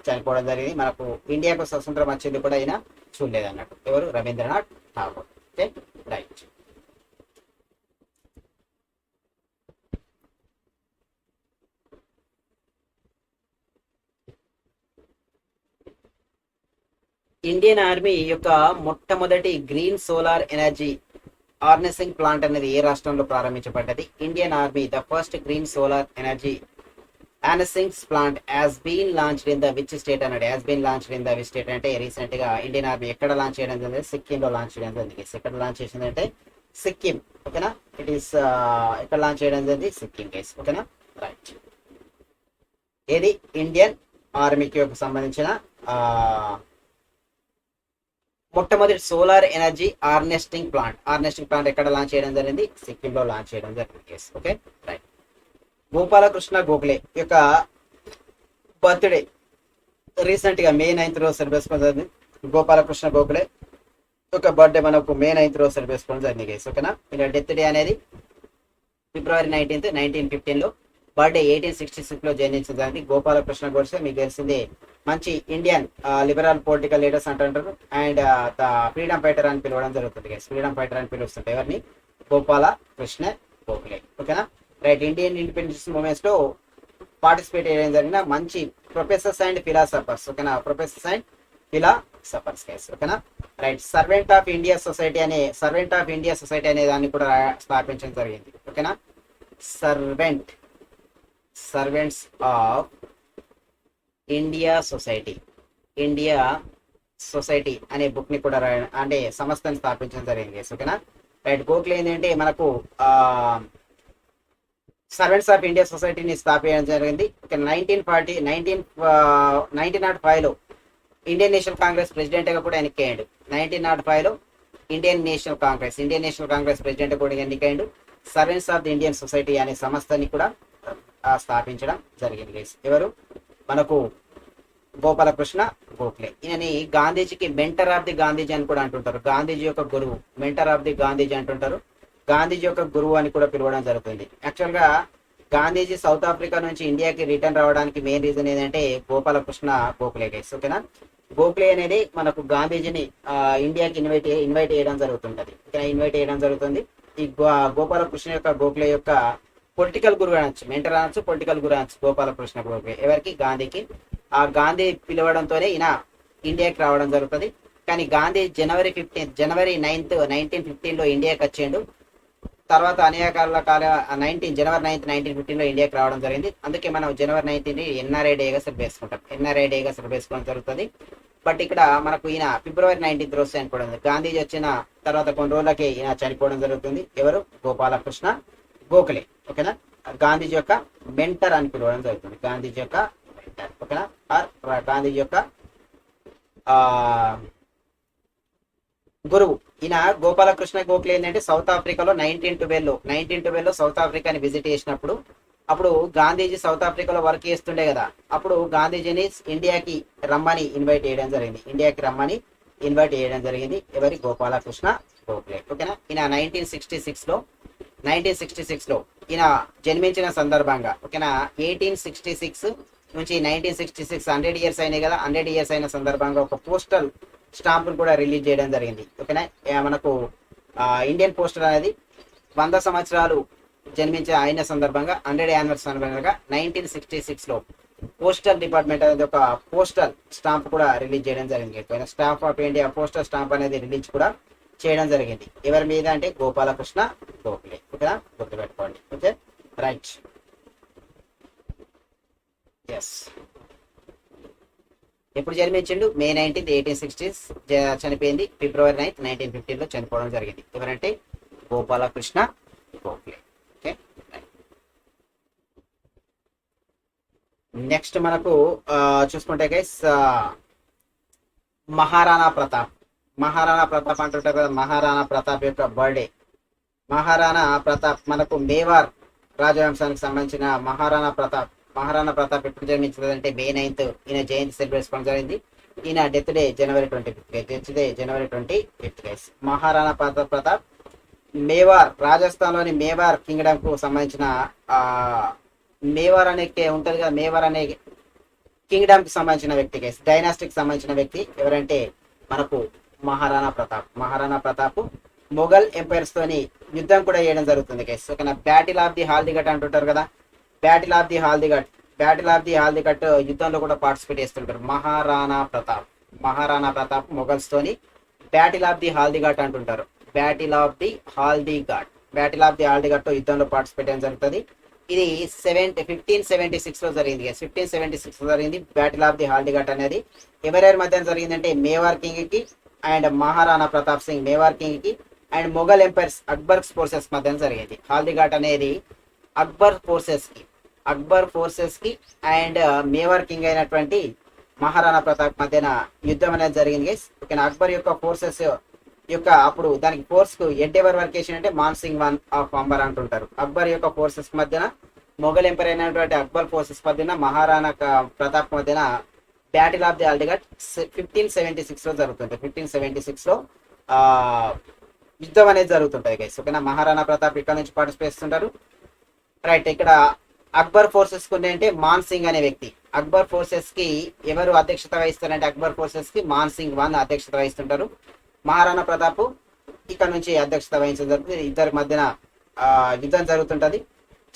Speaker 1: చనిపోవడం జరిగింది. మనకు ఇండియాకు స్వతంత్రం వచ్చింది కూడా అయినా చూడలేదు అన్నట్టు. ఎవరు? Rabindranath Tagore. Okay, right. Indian army యొక్క మొట్టమొదటి green solar energy harnessing plant అనేది ఏ రాష్ట్రంలో ప్రారంభించబడ్డది? Indian army the first green solar energy harnessing plant has been launched in the which state అన్నాడు. Has been launched in the which state అంటే recent గా Indian army ఎక్కడ launch చేయడం జరిగింది? సిక్కిం లో లాంచ్ చేయడం జరిగింది. ఎక్కడ లాంచ్ చేసిందంటే సిక్కిం. ఓకేనా, ఇట్ ఈస్ ఎక్కడ లాంచ్ చేయడం జరిగింది? సిక్కిం కేసు. ఓకేనా, రైట్. ఏది? ఇండియన్ ఆర్మీకి సంబంధించిన మొట్టమొదటి సోలార్ ఎనర్జీ హార్నెస్టింగ్ ప్లాంట్ ఎక్కడ లాంచ్ చేయడం జరిగింది? సిక్కింలో లాంచ్ చేయడం జరిగింది. Okay, right. గోపాలకృష్ణ గోఖలే యొక్క బర్త్డే రీసెంట్ గా May 9th రోజు సెలబ్రేట్ చేసుకోవడం జరిగింది. గోపాలకృష్ణ గోఖలే యొక్క బర్త్డే మనకు May 9th రోజు సెలబ్రేట్ చేసుకోవడం జరిగింది. ఓకేనా, ఇలా డెత్ డే అనేది February 19th 1915లో. బర్త్డే 1866లో జన్మించడం జరిగింది. గోపాలకృష్ణ గోడ్సే మీకు తెలిసిందే, మంచి ఇండియన్ లిబరల్ పొలిటికల్ లీడర్స్ అంటుంటారు అండ్ ద ఫ్రీడమ్ ఫైటర్ అని పిలవడం జరుగుతుంది. ఫ్రీడమ్ ఫైటర్ అని పిలుస్తుంటారు. ఎవరిని? గోపాల కృష్ణ గోఖలే. ఓకేనా, రైట్. ఇండియన్ ఇండిపెండెన్స్ మూవ్మెంట్స్ లో పార్టిసిపేట్ చేయడం జరిగిన మంచి ప్రొఫెసర్స్ అండ్ ఫిలాసఫర్స్. ఓకేనా, ప్రొఫెసర్స్ అండ్ ఫిలాసఫర్స్ కేసు. ఓకేనా, right. Servant of India society అనే దాన్ని కూడా స్థాపించడం జరిగింది. ఓకేనా, సర్వెంట్స్ ఆఫ్ ఇండియా సొసైటీ అనే బుక్ ని కూడా అంటే సంస్థను స్థాపించడం జరిగింది. ఓకేనా, రైట్. గోఖలే ఏంటంటే మనకు సర్వెంట్స్ ఆఫ్ ఇండియా సొసైటీని స్థాపించడం జరిగింది. 1905లో ఇండియన్ నేషనల్ కాంగ్రెస్ ప్రెసిడెంట్ గా కూడా ఎన్నికయ్యాడు. 1905లో ఇండియన్ నేషనల్ కాంగ్రెస్ ప్రెసిడెంట్ కూడా ఎన్నికయ్యాడు. Servants of the Indian society అనే సంస్థని కూడా స్థాపించడం జరిగింది. ఎవరు? మనకు గోపాలకృష్ణ గోఖలే. ఈయనని గాంధీజీకి మెంటర్ ఆఫ్ ది గాంధీజీ అని కూడా అంటుంటారు. గాంధీజీ యొక్క గురువు, మెంటర్ ఆఫ్ ది గాంధీజీ అంటుంటారు. గాంధీజీ యొక్క గురువు అని కూడా పిలవడం జరుగుతుంది. యాక్చువల్ గా గాంధీజీ సౌత్ ఆఫ్రికా నుంచి ఇండియాకి రిటర్న్ రావడానికి మెయిన్ రీజన్ ఏంటంటే గోపాలకృష్ణ గోఖలే గైస్. ఓకేనా. గోఖలే అనేది మనకు గాంధీజీని ఇండియాకి ఇన్వైట్ చేయడం జరుగుతుంటది. ఓకేనా, ఇన్వైట్ చేయడం జరుగుతుంది. ఈ గోపాలకృష్ణ యొక్క గోఖలే యొక్క పొలిటికల్ గురు అనొచ్చు, మెంటర్ అనొచ్చు, పొలిటికల్ గురు అనొచ్చు గోపాలకృష్ణ గోఖలే. ఎవరికి? గాంధీకి. ఆ గాంధీ పిలవడంతోనే ఈయన ఇండియాకి రావడం జరుగుతుంది. కానీ గాంధీ జనవరి 9th 1915 ఇండియాకి వచ్చిండు. తర్వాత అనేక జనవరి 9th 1915 ఇండియాకి రావడం జరిగింది. అందుకే మనం జనవరి 9th ఎన్ఆర్ఐ డేగా సెలబ్రేట్ చేసుకుంటాం. ఎన్ఆర్ఐ డేగా సెలబ్రేట్ చేసుకోవడం జరుగుతుంది. బట్ ఇక్కడ మనకు ఈయన ఫిబ్రవరి 19th రోజు చనిపోవడం. గాంధీజీ వచ్చిన తర్వాత కొన్ని రోజులకి ఈయన చనిపోవడం జరుగుతుంది. ఎవరు? గోపాలకృష్ణ గోఖలే. ఓకేనా. గాంధీజీ యొక్క మెంటర్ అని పిలవడం జరుగుతుంది. గాంధీజీ యొక్క మెంటర్. ఓకేనా. గాంధీజీ యొక్క గురువు. ఈయన గోపాలకృష్ణ గోఖలే ఏంటంటే సౌత్ ఆఫ్రికాలో 1912లో సౌత్ ఆఫ్రికాని విజిట్ చేసినప్పుడు, అప్పుడు గాంధీజీ సౌత్ ఆఫ్రికాలో వర్క్ చేస్తుండే కదా, అప్పుడు గాంధీజీని ఇండియాకి రమ్మని ఇన్వైట్ చేయడం జరిగింది. ఎవరి? గోపాలకృష్ణ గోఖలే. ఓకేనా. ఈయన 1966లో ఈయన జన్మించిన సందర్భంగా, ఓకేనా, 1866 నుంచి 1966 100 years అయినాయి కదా. 100 years అయిన సందర్భంగా ఒక పోస్టల్ స్టాంప్ కూడా రిలీజ్ చేయడం జరిగింది. ఓకేనా. మనకు ఇండియన్ పోస్టల్ అనేది 100 సంవత్సరాలు జన్మించే అయిన సందర్భంగా 100th anniversary సందర్భంగా 1966లో పోస్టల్ డిపార్ట్మెంట్ అనేది ఒక పోస్టల్ స్టాంప్ కూడా రిలీజ్ చేయడం జరిగింది. Stamp of India postal stamp అనేది రిలీజ్ కూడా చేయడం జరిగింది. ఎవరి మీద అంటే గోపాలకృష్ణ గోఖలే. ఓకేనా, గుర్తుపెట్టుకోండి. Okay, right. ఎస్. ఎప్పుడు జన్మించిండు? May 19th 1860. చనిపోయింది February 9th 1915లో చనిపోవడం జరిగింది. ఎవరంటే గోపాలకృష్ణ గోఖలే. ఓకే, నెక్స్ట్ మనకు చూసుకుంటే గైస్ మహారాణా ప్రతాప్ అంటుంటారు కదా. మహారాణా ప్రతాప్ యొక్క బర్త్డే. మహారాణా ప్రతాప్ మనకు మేవార్ రాజవంశానికి సంబంధించిన మహారాణా ప్రతాప్ ఎప్పుడు జన్మించిందంటే May 9th ఈయన జయంతి సెలబ్రేట్ చేసుకోవడం జరిగింది. ఈయన death day January 25th guys. Maharana Pratap Mewar, Rajasthan లోని మేవార్ కింగ్డమ్ కు సంబంధించిన మేవార్ అనే ఉంటది కదా, మేవార్ అనే కింగ్డమ్ కి సంబంధించిన వ్యక్తి గైస్. డైనాస్టిక్ సంబంధించిన వ్యక్తి ఎవరంటే మనకు మహారాణా ప్రతాప్ మొఘల్ ఎంపైర్స్ తోని యుద్ధం కూడా చేయడం జరుగుతుంది గైస్. ఓకేనా. బ్యాటిల్ ఆఫ్ ది హాల్దిఘట్ అంటుంటారు కదా. బ్యాటిల్ ఆఫ్ ది హాల్దిఘట్ యుద్ధంలో కూడా పార్టిసిపేట్ చేస్తుంటారు మహారాణా ప్రతాప్ మొఘల్స్ తోని బ్యాటిల్ ఆఫ్ ది హాల్దిఘట్ అంటుంటారు. బ్యాటిల్ ఆఫ్ ది హాల్దిఘట్ యుద్ధంలో పార్టిసిపేట్ చేయడం జరుగుతుంది. ఇది 1576 లో జరిగింది. 1576 లో జరిగింది బ్యాటిల్ ఆఫ్ ది హాల్దిఘట్ అనేది. ఎవరెవరి మధ్య జరిగిందంటే మేవార్ కింగ్ కి అండ్ మహారాణా ప్రతాప్ సింగ్, మేవార్ కింగ్ కి and Mughal empires Akbar forces మధ్య జరిగింది. హాల్దిఘాట్ అనేది అక్బర్ ఫోర్సెస్ కి అండ్ మేవార్ కింగ్ అయినటువంటి మహారాణా ప్రతాప్ మధ్యన యుద్ధం అనేది జరిగింది. ఓకేనా. అక్బర్ యొక్క ఫోర్సెస్ యొక్క అప్పుడు దానికి ఫోర్స్ కు హెడ్ ఎవర్ వర్క్ చేసినట్టే మాన్ సింగ్ వన్ ఆఫ్ అంబర్ అంటుంటారు. అక్బర్ యొక్క ఫోర్సెస్ మధ్యన మొఘల్ ఎంపైర్ అయినటువంటి అక్బర్ ఫోర్సెస్ మధ్యన మహారాణా ప్రతాప్ మధ్యన బ్యాటిల్ ఆఫ్ ది హాల్దిఘట్ 1576 లో జరుగుతుంది. 1576 లో యుద్ధం అనేది జరుగుతుంటది గైస్. ఓకేనా. మహారాణా ప్రతాప్ ఇక్కడ నుంచి పార్టిసిపేట్ చేస్తుంటారు. రైట్. ఇక్కడ అక్బర్ ఫోర్సెస్ కు అంటే మాన్ సింగ్ అనే వ్యక్తి. అక్బర్ ఫోర్సెస్ కి ఎవరు అధ్యక్షత వహిస్తారంటే అక్బర్ ఫోర్సెస్ కి మాన్ సింగ్ వన్ అధ్యక్షత వహిస్తుంటారు. మహారాణా ప్రతాప్ ఇక్కడ నుంచి అధ్యక్షత వహించడం జరుగుతుంది. ఇద్దరి మధ్యన యుద్ధం జరుగుతుంటది.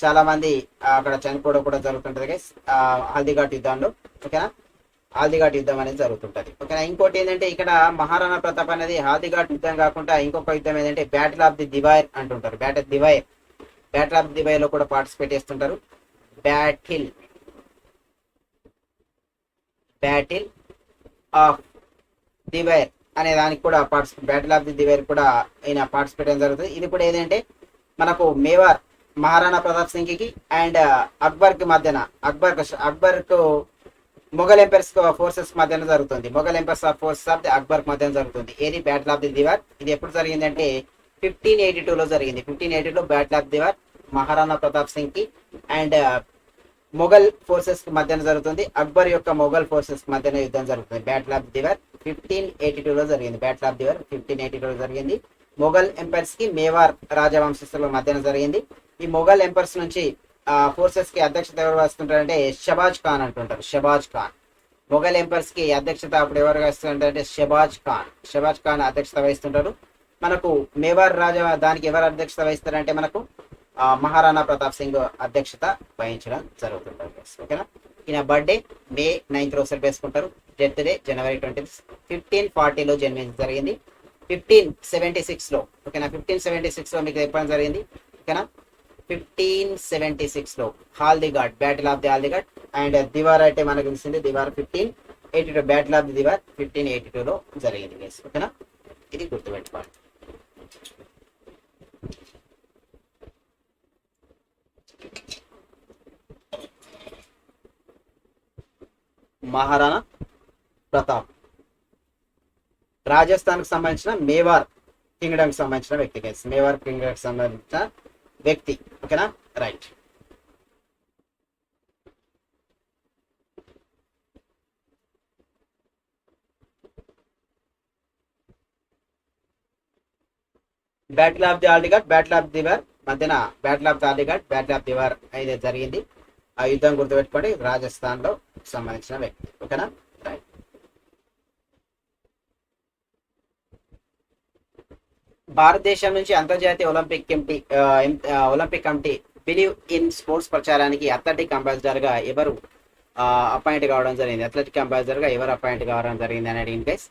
Speaker 1: చాలా మంది అక్కడ చనిపోవడం కూడా జరుగుతుంటది గైస్ హాల్దిఘాట్ యుద్ధంలో. ఓకేనా. హాల్దిఘాట్ యుద్ధం అనేది జరుగుతుంటది. ఓకేనా. ఇంకోటి ఏంటంటే ఇక్కడ మహారాణా ప్రతాప్ అనేది హాల్దిఘాట్ యుద్ధం కాకుండా ఇంకొక యుద్ధం ఏంటంటే బ్యాటిల్ ఆఫ్ ది దివైర్ అంటుంటారు. బ్యాటిల్ ఆఫ్ ది దివైర్ లో కూడా పార్టిసిపేట్ చేస్తుంటారు. బ్యాటిల్ ఆఫ్ దివైర్ అనే దానికి కూడా బ్యాటిల్ ఆఫ్ ది దివైర్ కూడా ఈయన పార్టిసిపేట్ చేయడం జరుగుతుంది. ఇది కూడా ఏదంటే మనకు మేవార్ మహారాణా ప్రతాప్ సింగ్ కి అండ్ అక్బర్ కి మధ్యన అక్బర్ కు మొఘల్ ఎంపైర్స్ ఫోర్సెస్ మధ్యన జరుగుతుంది. Mughal empires forces of the Akbar మధ్యన జరుగుతుంది. ఏది? Battle of the Dewair. ఇది ఎప్పుడు జరిగిందంటే 1582 లో జరిగింది. 1582 లో బ్యాటిల్ ఆఫ్ దివార్ మహారాణా ప్రతాప్ సింగ్ కి అండ్ మొఘల్ ఫోర్సెస్ మధ్యన జరుగుతుంది. అక్బర్ యొక్క మొఘల్ ఫోర్సెస్ మధ్యన యుద్ధం జరుగుతుంది. బ్యాటిల్ ఆఫ్ దివార్ 1582 లో జరిగింది. బ్యాటిల్ ఆఫ్ దివార్ 1582 లో జరిగింది. మొఘల్ ఎంపైర్స్ కి మేవార్ రాజవంశస్థుల మధ్యన జరిగింది. ఈ మొఘల్ ఎంపైర్స్ నుంచి ఫోర్సెస్ కి అధ్యక్షత ఎవరు వస్తుంటారంటే షబాజ్ ఖాన్ అంటుంటారు. షబాజ్ ఖాన్. మొఘల్ ఎంపర్స్ కి అధ్యక్షత అప్పుడు ఎవరు వస్తుంటారంటే షబాజ్ ఖాన్ అధ్యక్షత వహిస్తుంటారు. మనకు మేవార్ రాజా దానికి ఎవరు అధ్యక్షత వహిస్తారంటే మనకు మహారాణా ప్రతాప్ సింగ్ అధ్యక్షత వహించడం జరుగుతుంటుంది. ఓకేనా. ఈయన బర్త్డే మే 9th రోజు సెలబ్రేట్ చేసుకుంటారు. Death day January 20. 1540లో జన్మించడం జరిగింది. 1576లో ఓకేనా. 1576లో మీకు చెప్పడం జరిగింది ఓకేనా. 1576లో హాల్దిఘాట్, battle of the హాల్దిఘాట్. And devour అయితే మనకు తెలిసింది devour 1582, battle of the devour 1582లో జరిగింది. ఓకేనా, ఇది గుర్తుపెట్టుకోవాలి. మహారాణా ప్రతాప్ రాజస్థాన్ కు సంబంధించిన మేవార్ కింగ్డమ్ కి సంబంధించిన వ్యక్తి. మేవార్ కింగ్డమ్ కి సంబంధించిన వ్యక్తి. ఓకేనా, right. Battle of the Haldighat, battle of Dewair మధ్యన battle of the Haldighat, battle of Dewair అయితే జరిగింది. ఆ యుద్ధం గుర్తుపెట్టుకోండి. రాజస్థాన్ లో సంబంధించిన వ్యక్తి. ఓకేనా, రైట్. భారతదేశం నుంచి అంతర్జాతీయ Olympic Committee believe in sports ప్రచారానికి అథ్లెటిక్ అంబాసిడర్ గా ఎవరు అపాయింట్ కావడం జరిగింది? అథ్లెటిక్ అంబాసిడర్ గా ఎవరు అపాయింట్ కావడం జరిగింది అని అడిగిన గైస్.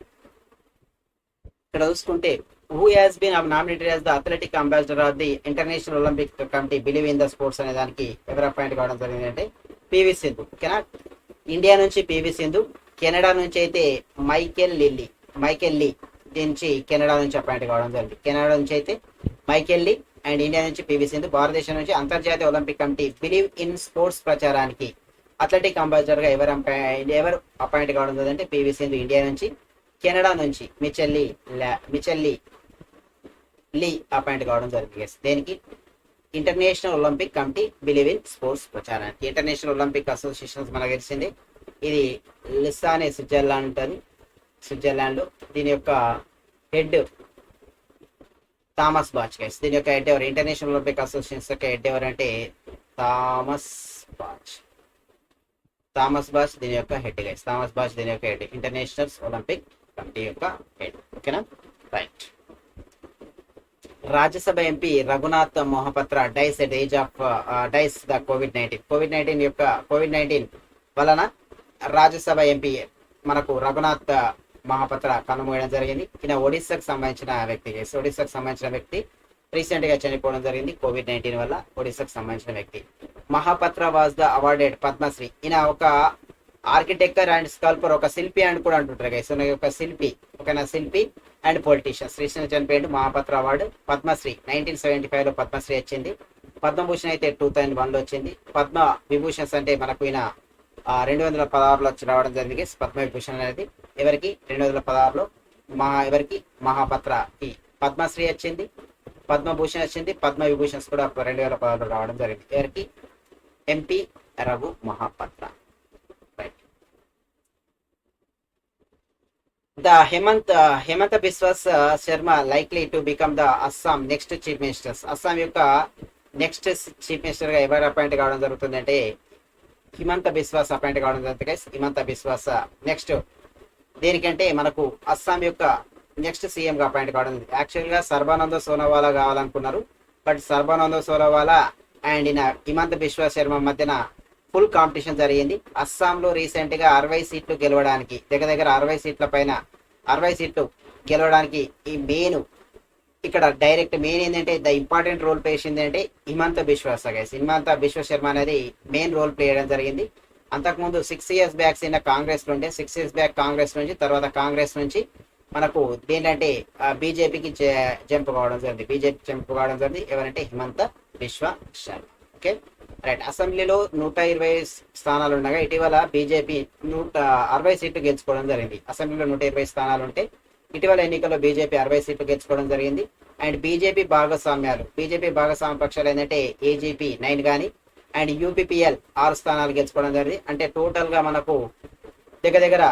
Speaker 1: ఇక్కడ చూసుకుంటే who has been nominated as the athletic ambassador of the International Olympic Committee believe in the sports అనే దానికి ఎవరు అపాయింట్ కావడం జరిగింది అంటే పివి సింధు. ఓకేనా, ఇండియా నుంచి పివి సింధు, కెనడా నుంచి అయితే మైకేల్ లీ నుంచి కెనడా నుంచి అపాయింట్ కావడం జరిగింది. కెనడా నుంచి అయితే మైకేల్ లీ అండ్ ఇండియా నుంచి పివి సింధు. భారతదేశం నుంచి అంతర్జాతీయ Olympic Committee believe in sports ప్రచారానికి అథ్లెటిక్ అంబాసిడర్ గా ఎవరు అపాయింట్ కావడం జరిగిందంటే పివి సింధు ఇండియా నుంచి. కెనడా నుంచి మిచెల్ లీ అపాయింట్ కావడం జరిగింది. దేనికి? International Olympic Committee believe in sports ప్రచారానికి. ఇంటర్నేషనల్ ఒలింపిక్ అసోసియేషన్ మనకు తెలిసింది, ఇది లిసానే స్విట్జర్లాండ్ ఉంటుంది, స్విట్జర్లాండ్ లో. దీని యొక్క హెడ్ థామస్ బాచ్ గైస్. దీని యొక్క హెడ్ ఎవరు? ఇంటర్నేషనల్ ఒలింపిక్ అసోసియేషన్ యొక్క హెడ్ ఎవరు అంటే థామస్ బాచ్ దీని యొక్క హెడ్ గైస్. థామస్ బాచ్ దీని యొక్క హెడ్, ఇంటర్నేషనల్ ఒలింపిక్ కమిటీ యొక్క హెడ్. ఓకేనా, right. Rajya Sabha MP Raghunath Mohapatra dies at age of dies the కోవిడ్-19 వలన రాజ్యసభ ఎంపీ మనకు రఘునాథ్ మహాపత్ర కన్నుమూయడం జరిగింది. ఈయన ఒడిస్సాకు సంబంధించిన వ్యక్తి. రీసెంట్ గా చనిపోవడం జరిగింది కోవిడ్-19 వల్ల. ఒడిస్సాకు సంబంధించిన వ్యక్తి. మహాపత్ర వాజ్ ద అవార్డెడ్ పద్మశ్రీ. ఈయన ఒక ఆర్కిటెక్చర్ అండ్ స్కల్పర్, ఒక శిల్పి అండ్ కూడా అంటుంటారు గైస్. ఒక శిల్పి, శిల్పి అండ్ పొలిటీషియన్స్. రీసెంట్ చనిపోయాడు. మహాపత్ర అవార్డు, పద్మశ్రీ 1975లో పద్మశ్రీ వచ్చింది. పద్మభూషణ్ అయితే 2001లో వచ్చింది. పద్మ విభూషణ్స్ అంటే మనకు ఈయన 2016లో వచ్చి రావడం జరిగింది. పద్మ విభూషణ్ అనేది ఎవరికి? 2016లో మహాపత్రకి పద్మశ్రీ వచ్చింది, పద్మభూషణ్ వచ్చింది, పద్మ విభూషణ్స్ కూడా 2016లో రావడం జరిగింది. ఎవరికి? MP Raghu Mahapatra. The Hemanta Biswa Sharma likely to become the Assam next chief minister. Assam యొక్క నెక్స్ట్ చీఫ్ మినిస్టర్ గా ఎవరు అపాయింట్ కావడం జరుగుతుంది అంటే హిమంత బిశ్వాస్ అపాయింట్ కావడం జరుగుతుంది. హిమంత బిశ్వాస్ నెక్స్ట్ దేనికంటే మనకు అస్సాం యొక్క నెక్స్ట్ సీఎం గా అపాయింట్ కావడం. యాక్చువల్ గా సర్బానంద సోనోవాలా కావాలనుకున్నారు, బట్ సర్బానంద సోనోవాలా అండ్ హిమంత బిశ్వ శర్మ మధ్యన ఫుల్ కాంపిటీషన్ జరిగింది. అస్సాంలో రీసెంట్ గా 60 సీట్లు గెలవడానికి, దగ్గర 60 సీట్ల పైన 60 సీట్లు గెలవడానికి ఈ ఇక్కడ డైరెక్ట్ మెయిన్ ఏంటంటే ద ఇంపార్టెంట్ రోల్ ప్లే చేసింది అంటే హిమంత బిశ్వ శర్మ అనేది మెయిన్ రోల్ ప్లే చేయడం జరిగింది. అంతకుముందు 6 years బ్యాక్ కాంగ్రెస్ నుండి 6 years బ్యాక్ కాంగ్రెస్ నుంచి, తర్వాత కాంగ్రెస్ నుంచి మనకు ఏంటంటే బీజేపీకి జంప్ కావడం జరిగింది. ఎవరంటే హిమంత బిశ్వ శర్మ. Okay, right. అసెంబ్లీలో 120 స్థానాలు ఉండగా ఇటీవల బీజేపీ 60 సీట్లు గెలుచుకోవడం జరిగింది. అసెంబ్లీలో 120 స్థానాలు ఉంటే ఇటీవల ఎన్నికల్లో బీజేపీ 60 సీట్లు గెలుచుకోవడం జరిగింది. అండ్ బీజేపీ భాగస్వామ్య పక్షాలు ఏంటంటే ఏజీపీ 9 కానీ అండ్ యూపీపీఎల్ 6 స్థానాలు గెలుచుకోవడం జరిగింది. అంటే టోటల్ గా మనకు దగ్గర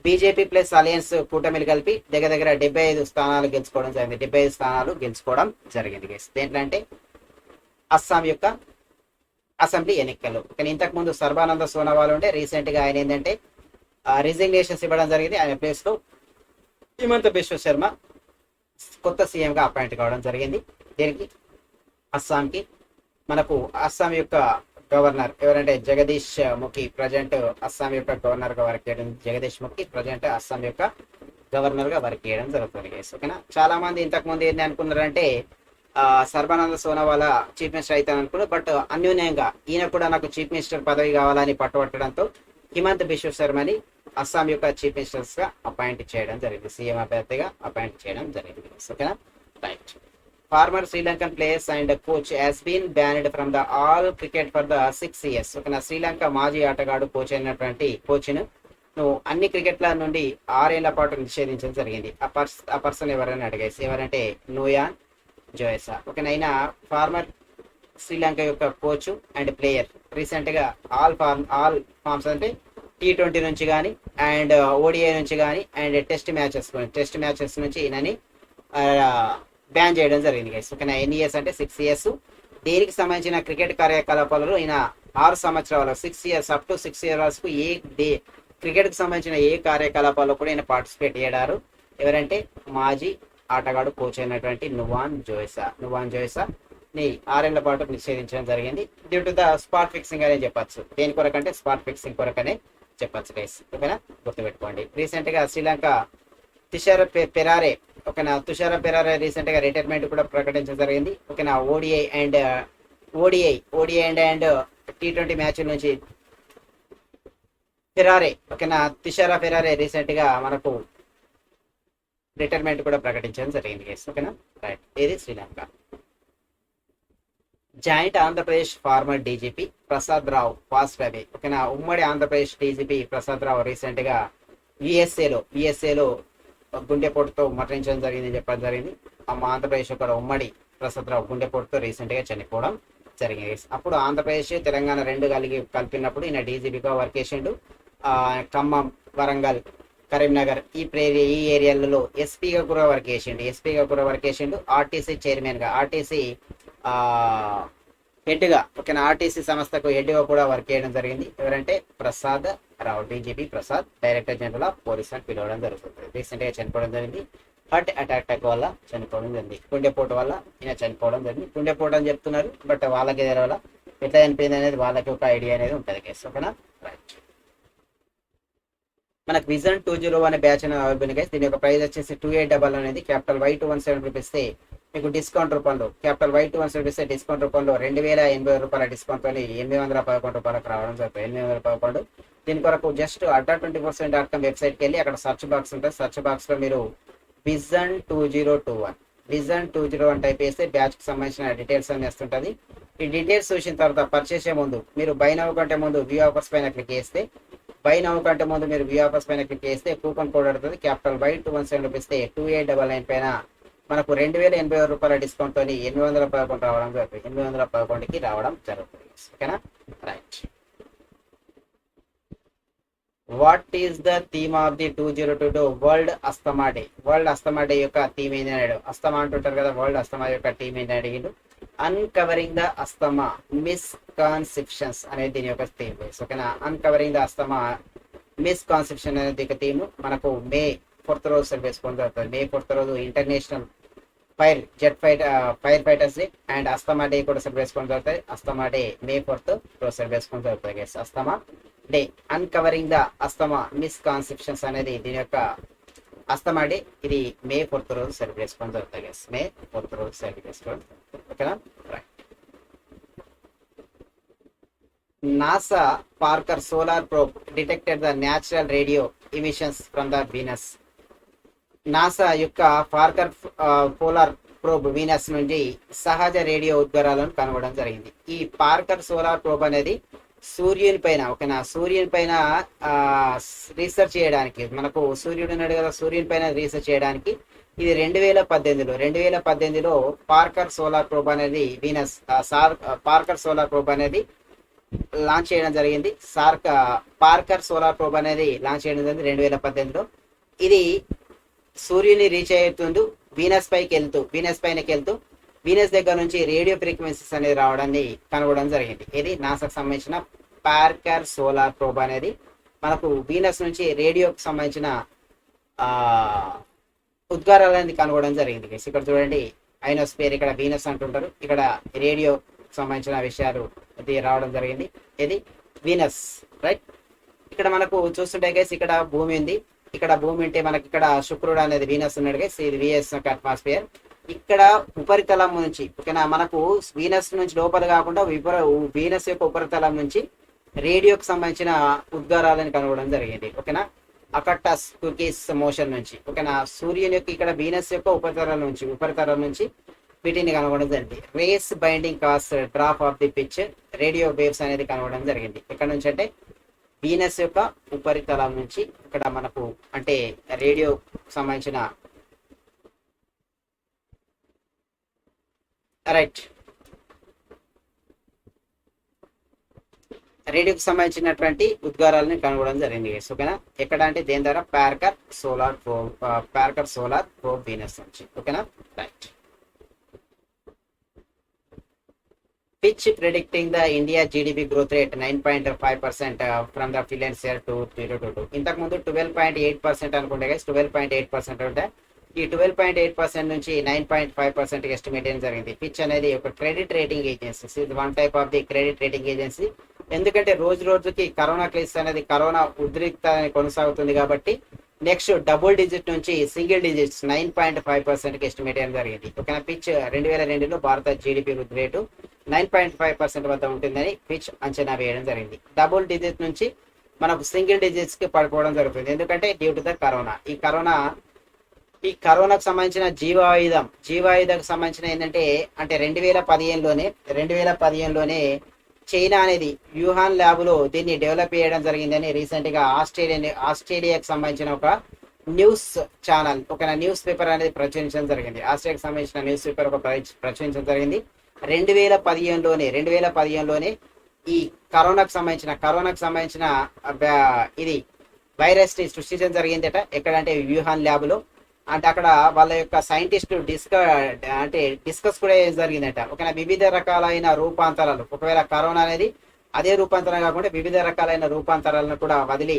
Speaker 1: బీజేపీ ప్లస్ అలయన్స్ కూటమిలు కలిపి దగ్గర 75 స్థానాలు గెలుచుకోవడం జరిగింది. దేంట్లో అంటే అస్సాం యొక్క అసెంబ్లీ ఎన్నికలు. కానీ ఇంతకు ముందు సర్బానంద సోనోవాల్ ఉండే, రీసెంట్ గా ఆయన ఏంటంటే రిజిగ్నేషన్స్ ఇవ్వడం జరిగింది. ఆయన ప్లేస్ లో హిమంత బిశ్వ శర్మ కొత్త సీఎం గా అపాయింట్ కావడం జరిగింది. దీనికి అస్సాంకి మనకు అస్సాం యొక్క గవర్నర్ ఎవరంటే జగదీష్ ముఖి, ప్రజెంట్ అస్సాం యొక్క గవర్నర్ గా వర్క్ చేయడం. జగదీష్ ముఖి ప్రజెంట్ అస్సాం యొక్క గవర్నర్ గా వర్క్ చేయడం జరుగుతుంది. ఓకేనా, చాలా మంది ఇంతకు ముందు ఏంటి అనుకున్నారంటే సర్బానంద సోనోవాల్ చీఫ్ మినిస్టర్ అవుతాను అనుకున్నారు. బట్ అన్యూన్యంగా ఈయన కూడా నాకు చీఫ్ మినిస్టర్ పదవి కావాలని పట్టుబట్టడంతో హిమంత బిశ్వ శర్మని అస్సాం యొక్క చీఫ్ మినిస్టర్స్ గా అపాయింట్ చేయడం జరిగింది. సీఎం అభ్యర్థిగా అపాయింట్ చేయడం జరిగింది. ఓకేనా, right. Former Sri Lankan players and coach has been banned from the all cricket for the 6 years. ఓకేనా, శ్రీలంక మాజీ ఆటగాడు కోచ్ అయినటువంటి కోచ్ను నువ్వు అన్ని క్రికెట్ల నుండి 6 ఏళ్ల పాటు నిషేధించడం జరిగింది. ఆ పర్సన్ ఎవరైనా అడిగేసి ఎవరంటే నోయాన్ జోయసా. ఓకేనా, అయినా ఫార్మర్ శ్రీలంక యొక్క కోచ్ అండ్ ప్లేయర్ రీసెంట్ గా ఆల్ ఫార్మ్స్ అంటే T20 నుంచి కానీ అండ్ ఓడిఐ నుంచి కానీ అండ్ టెస్ట్ మ్యాచెస్ నుంచి ఈయనని బ్యాన్ చేయడం జరిగింది గైస్. ఓకేనా, ఎన్ని ఇయర్స్ అంటే 6 years. దీనికి సంబంధించిన క్రికెట్ కార్యకలాపాలలో ఈయన 6 సంవత్సరాలు 6 years up to 6 years cricket కు సంబంధించిన ఏ కార్యకలాపాల్లో కూడా ఈయన పార్టిసిపేట్ చేయడారు. ఎవరంటే మాజీ ఆటగాడు కోచ్ అయినటువంటి నువాన్ జోయసా ని 6 ఏళ్ల పాటు నిషేధించడం జరిగింది. Due to the spot fixing అనే చెప్పచ్చు. దేని కొరకంటే స్పాట్ ఫిక్సింగ్ కొరకనే చెప్పచ్చు గైస్. ఓకేనా, గుర్తుపెట్టుకోండి. రీసెంట్ గా శ్రీలంక తుషార పెరారే రీసెంట్ గా రిటైర్మెంట్ కూడా ప్రకటించడం జరిగింది. ఓకేనా, ఓడిఐ అండ్ T20 మ్యాచ్ల నుంచి తుషార ఫెరారే రీసెంట్ గా మనకు రిటైర్మెంట్ కూడా ప్రకటించడం జరిగింది గైస్. ఓకేనా, రైట్. ఇది Sri Lanka. Joint Andhra Pradesh former DGP Prasad Rao pass away. ఓకేనా, ఉమ్మడి ఆంధ్రప్రదేశ్ డీజీపీ ప్రసాద్ రావు రీసెంట్ గా విఎస్ఏలో గుండెపోటుతో మరణించడం జరిగిందని చెప్పడం జరిగింది. మా ఆంధ్రప్రదేశ్ కూడా ఉమ్మడి ప్రసాద్ రావు గుండెపోటుతో రీసెంట్ గా చనిపోవడం జరిగింది. అప్పుడు ఆంధ్రప్రదేశ్ తెలంగాణ రెండు కలిపినప్పుడు ఈయన డీజీపీగా వర్క్ చేసిండు. ఖమ్మం, వరంగల్, కరీంనగర్ ఈ ఏరియాలలో ఎస్పీగా కూడా వర్క్ చేసిండు. ఆర్టీసీ చైర్మన్ గా, ఆర్టీసీ హెడ్ గా, ఓకేనా, ఆర్టీసీ సంస్థకు హెడ్ గా కూడా వర్క్ చేయడం జరిగింది. ఎవరంటే Prasad Rao, DGP Prasad, director general of police అని పిలవడం జరుగుతుంది. రీసెంట్ గా చనిపోవడం జరిగింది. హార్ట్ అటాక్ వల్ల చనిపోవడం జరిగింది. గుండెపోటు వల్ల ఈయన చనిపోవడం జరిగింది. గుండెపోటు అని చెప్తున్నారు, బట్ వాళ్ళకి తెలవాల ఎట్లా చనిపోయింది అనేది వాళ్ళకి ఒక ఐడియా అనేది ఉంటుంది కేసు. ఓకేనా, రైట్. మనకు విజన్ 20 అనే బ్యాచ్ అవైలబుల్ గైస్. దీని యొక్క ప్రైస్ వచ్చేసి 2800 అనేది క్యాపిటల్ Y217 రూపీస్తే మీకు డిస్కౌంట్ రూపంలో క్యాపిటల్ Y217 ఇస్తే డిస్కౌంట్ రూపంలో 2080 డిస్కౌంట్ తో 811 రూపాయలకు రావడం జరుగుతుంది. 811. దీని కొరకు జస్ట్ adda24/com వెబ్సైట్కి వెళ్ళి అక్కడ సర్చ్ బాక్స్ ఉంటుంది. సర్చ్ బాక్స్ లో మీరు విజన్ 2021 టైప్ చేస్తే బ్యాచ్ కి సంబంధించిన డీటెయిల్స్ అన్ని వస్తుంటది. ఈ డీటెయిల్స్ చూసిన తర్వాత పర్చేస్ ముందు మీరు బై నౌ కంటే ముందు వ్యూ ఆఫర్స్ పైన క్లిక్ చేస్తే కూపన్ కోడ్ అడుగుతుంది. క్యాపిటల్ Y217 రూపీస్తే 2899 పైన మనకు 2080 రూపాయల డిస్కౌంట్ తో 811 రావడం జరుగుతుంది. 811కి రావడం జరుగుతుంది. ఓకేనా, right. What is the theme of the 2022 world asthma day? World asthma day యొక్క థీమ్ ఏంటి అన్నాడు. అస్తమా అంటుంటారు కదా, వరల్డ్ అస్తమా యొక్క థీమ్ ఏంటి అడిగిండు. అన్కవరింగ్ ద అస్తమా మిస్కాన్సెప్షన్స్ అనేది దీని యొక్క థీమ్. ఓకేనా, అన్కవరింగ్ ద అస్తమా మిస్కాన్సెప్షన్ అనేది ఒక థీమ్. మనకు May 4th రోజు సెలబ్రేట్ జరుగుతుంది. May 4th రోజు international fire fighters day and asthma day కూడా సెలబ్రేట్ జరుగుతుంది. అస్తమా డే May 4th రోజు సెలబ్రేట్ జరుగుతుంది guys. Asthma day, uncovering the asthma misconceptions అనేది దీని యొక్క అస్తమా డే. ఇది May 4th రోజు సెలబ్రేట్ జరుగుతుంది గైస్. May 4th రోజు సెలబ్రేట్. ఓకేనా, right. NASA Parker solar probe detected the natural radio emissions from the Venus. NASA యొక్క పార్కర్ పోలార్ ప్రోబ్ వీనస్ నుండి సహజ రేడియో ఉద్గారాలను కనుగొనడం జరిగింది. ఈ పార్కర్ సోలార్ ప్రోబ్ అనేది సూర్యుని పైన రీసెర్చ్ చేయడానికి, మనకు సూర్యుడు ఉన్నాడు కదా, సూర్యుని పైన రీసెర్చ్ చేయడానికి ఇది 2018లో పార్కర్ సోలార్ ప్రోబ్ అనేది పార్కర్ సోలార్ ప్రోబ్ అనేది లాంచ్ చేయడం జరిగింది. పార్కర్ సోలార్ ప్రోబ్ అనేది లాంచ్ చేయడం జరిగింది 2018లో. ఇది సూర్యుని రీచ్ అవుతుంటూ వీనస్ పైనకి వెళ్తూ వీనస్ దగ్గర నుంచి రేడియో ఫ్రీక్వెన్సీస్ అనేది రావడాన్ని కనుగొనడం జరిగింది. ఇది నాసాకు సంబంధించిన పార్కర్ సోలార్ ప్రోబ్ అనేది మనకు వీనస్ నుంచి రేడియోకి సంబంధించిన ఆ ఉద్గారాలని కనుగొనడం జరిగింది. ఇక్కడ చూడండి, ఐనోస్ఫియర్, ఇక్కడ వీనస్ అంటుంటారు, ఇక్కడ రేడియో సంబంధించిన విషయాలు ఇది రావడం జరిగింది. ఇది వీనస్, రైట్. ఇక్కడ మనకు చూస్తుంటే గైస్ ఇక్కడ భూమి ఉంది, ఇక్కడ భూమి ఉంటే మనకి ఇక్కడ శుక్రుడు అనేది వీనస్ ఉన్నాడు గైస్, ఇది విఎస్ అట్మాస్ఫియర్. ఇక్కడ ఉపరితలం నుంచి, ఓకేనా, మనకు వీనస్ నుంచి లోపల కాకుండా వీనస్ యొక్క ఉపరితలం నుంచి రేడియోకి సంబంధించిన ఉద్గారాలను కనుగొనడం జరిగింది. ఓకేనా, అకట్టస్ కుకీస్ మోషన్ నుంచి, ఓకేనా, సూర్యుని యొక్క ఇక్కడ వీనస్ యొక్క ఉపరితలం నుంచి వీటిని కనుగొనడం జరిగింది. Race binding cause drop of the pitch radio waves అనేది కనుగొనడం జరిగింది. ఎక్కడ నుంచి అంటే వీనస్ యొక్క ఉపరితలం నుంచి ఇక్కడ మనకు అంటే రేడియో సంబంధించిన రైట్ రేడియోకి సంబంధించినటువంటి ఉద్గారాలను కనుగొనడం జరిగింది. ఓకేనా, ఎక్కడ అంటే దేని ద్వారా పార్కర్ సోలార్ ప్రోబ్ వీనస్ నుంచి. ఓకేనా, right. Pitch predicting the India GDP growth rate 9.5% from the financial year to 2022. ఇంతకు ముందు 12.8% అనుకుంటే గైస్, 12.8% ఉంటే ఈ 12.8% నుంచి 9.5% ఎస్టిమేట్ చేయడం జరిగింది. పిచ్ అనేది ఒక క్రెడిట్ రేటింగ్ ఏజెన్సీ, ఇది one type of the credit rating agency. ఎందుకంటే రోజు రోజుకి కరోనా కేసు అనేది కరోనా ఉద్రిక్త కొనసాగుతుంది కాబట్టి నెక్స్ట్ డబుల్ డిజిట్ నుంచి సింగిల్ డిజిట్స్ 9.5% ఎస్టిమేట్ చేయడం జరిగింది. ఓకేనా, పిచ్ 2002లో భారత జీడిపి వృద్ధి రేటు 9.5% వద్ద ఉంటుందని పిచ్ అంచనా వేయడం జరిగింది. డబుల్ డిజిట్ నుంచి మనకు సింగిల్ డిజిట్స్ కి పడిపోవడం జరుగుతుంది. ఎందుకంటే డ్యూ టు ద కరోనా. ఈ కరోనాకు సంబంధించిన జీవాయుధకు సంబంధించిన ఏంటంటే అంటే 2015లోనే చైనా అనేది యూహాన్ ల్యాబ్లో దీన్ని డెవలప్ చేయడం జరిగిందని రీసెంట్ గా ఆస్ట్రేలియాకి సంబంధించిన ఒక న్యూస్ ఛానల్ ఒక న్యూస్ పేపర్ అనేది ప్రచురించడం జరిగింది. ఆస్ట్రేలియాకి సంబంధించిన న్యూస్ పేపర్ ఒక ప్రచురించడం జరిగింది. 2015లోనే ఈ కరోనాకు సంబంధించిన ఇది వైరస్ ని సృష్టించడం జరిగిందట. ఎక్కడంటే యూహాన్ ల్యాబ్ లో. అంటే అక్కడ వాళ్ళ యొక్క సైంటిస్ట్ డిస్కస్ కూడా జరిగిందట. ఓకేనా, వివిధ రకాలైన రూపాంతరాలు, ఒకవేళ కరోనా అనేది అదే రూపాంతరం కాకుండా వివిధ రకాలైన రూపాంతరాలను కూడా వదిలి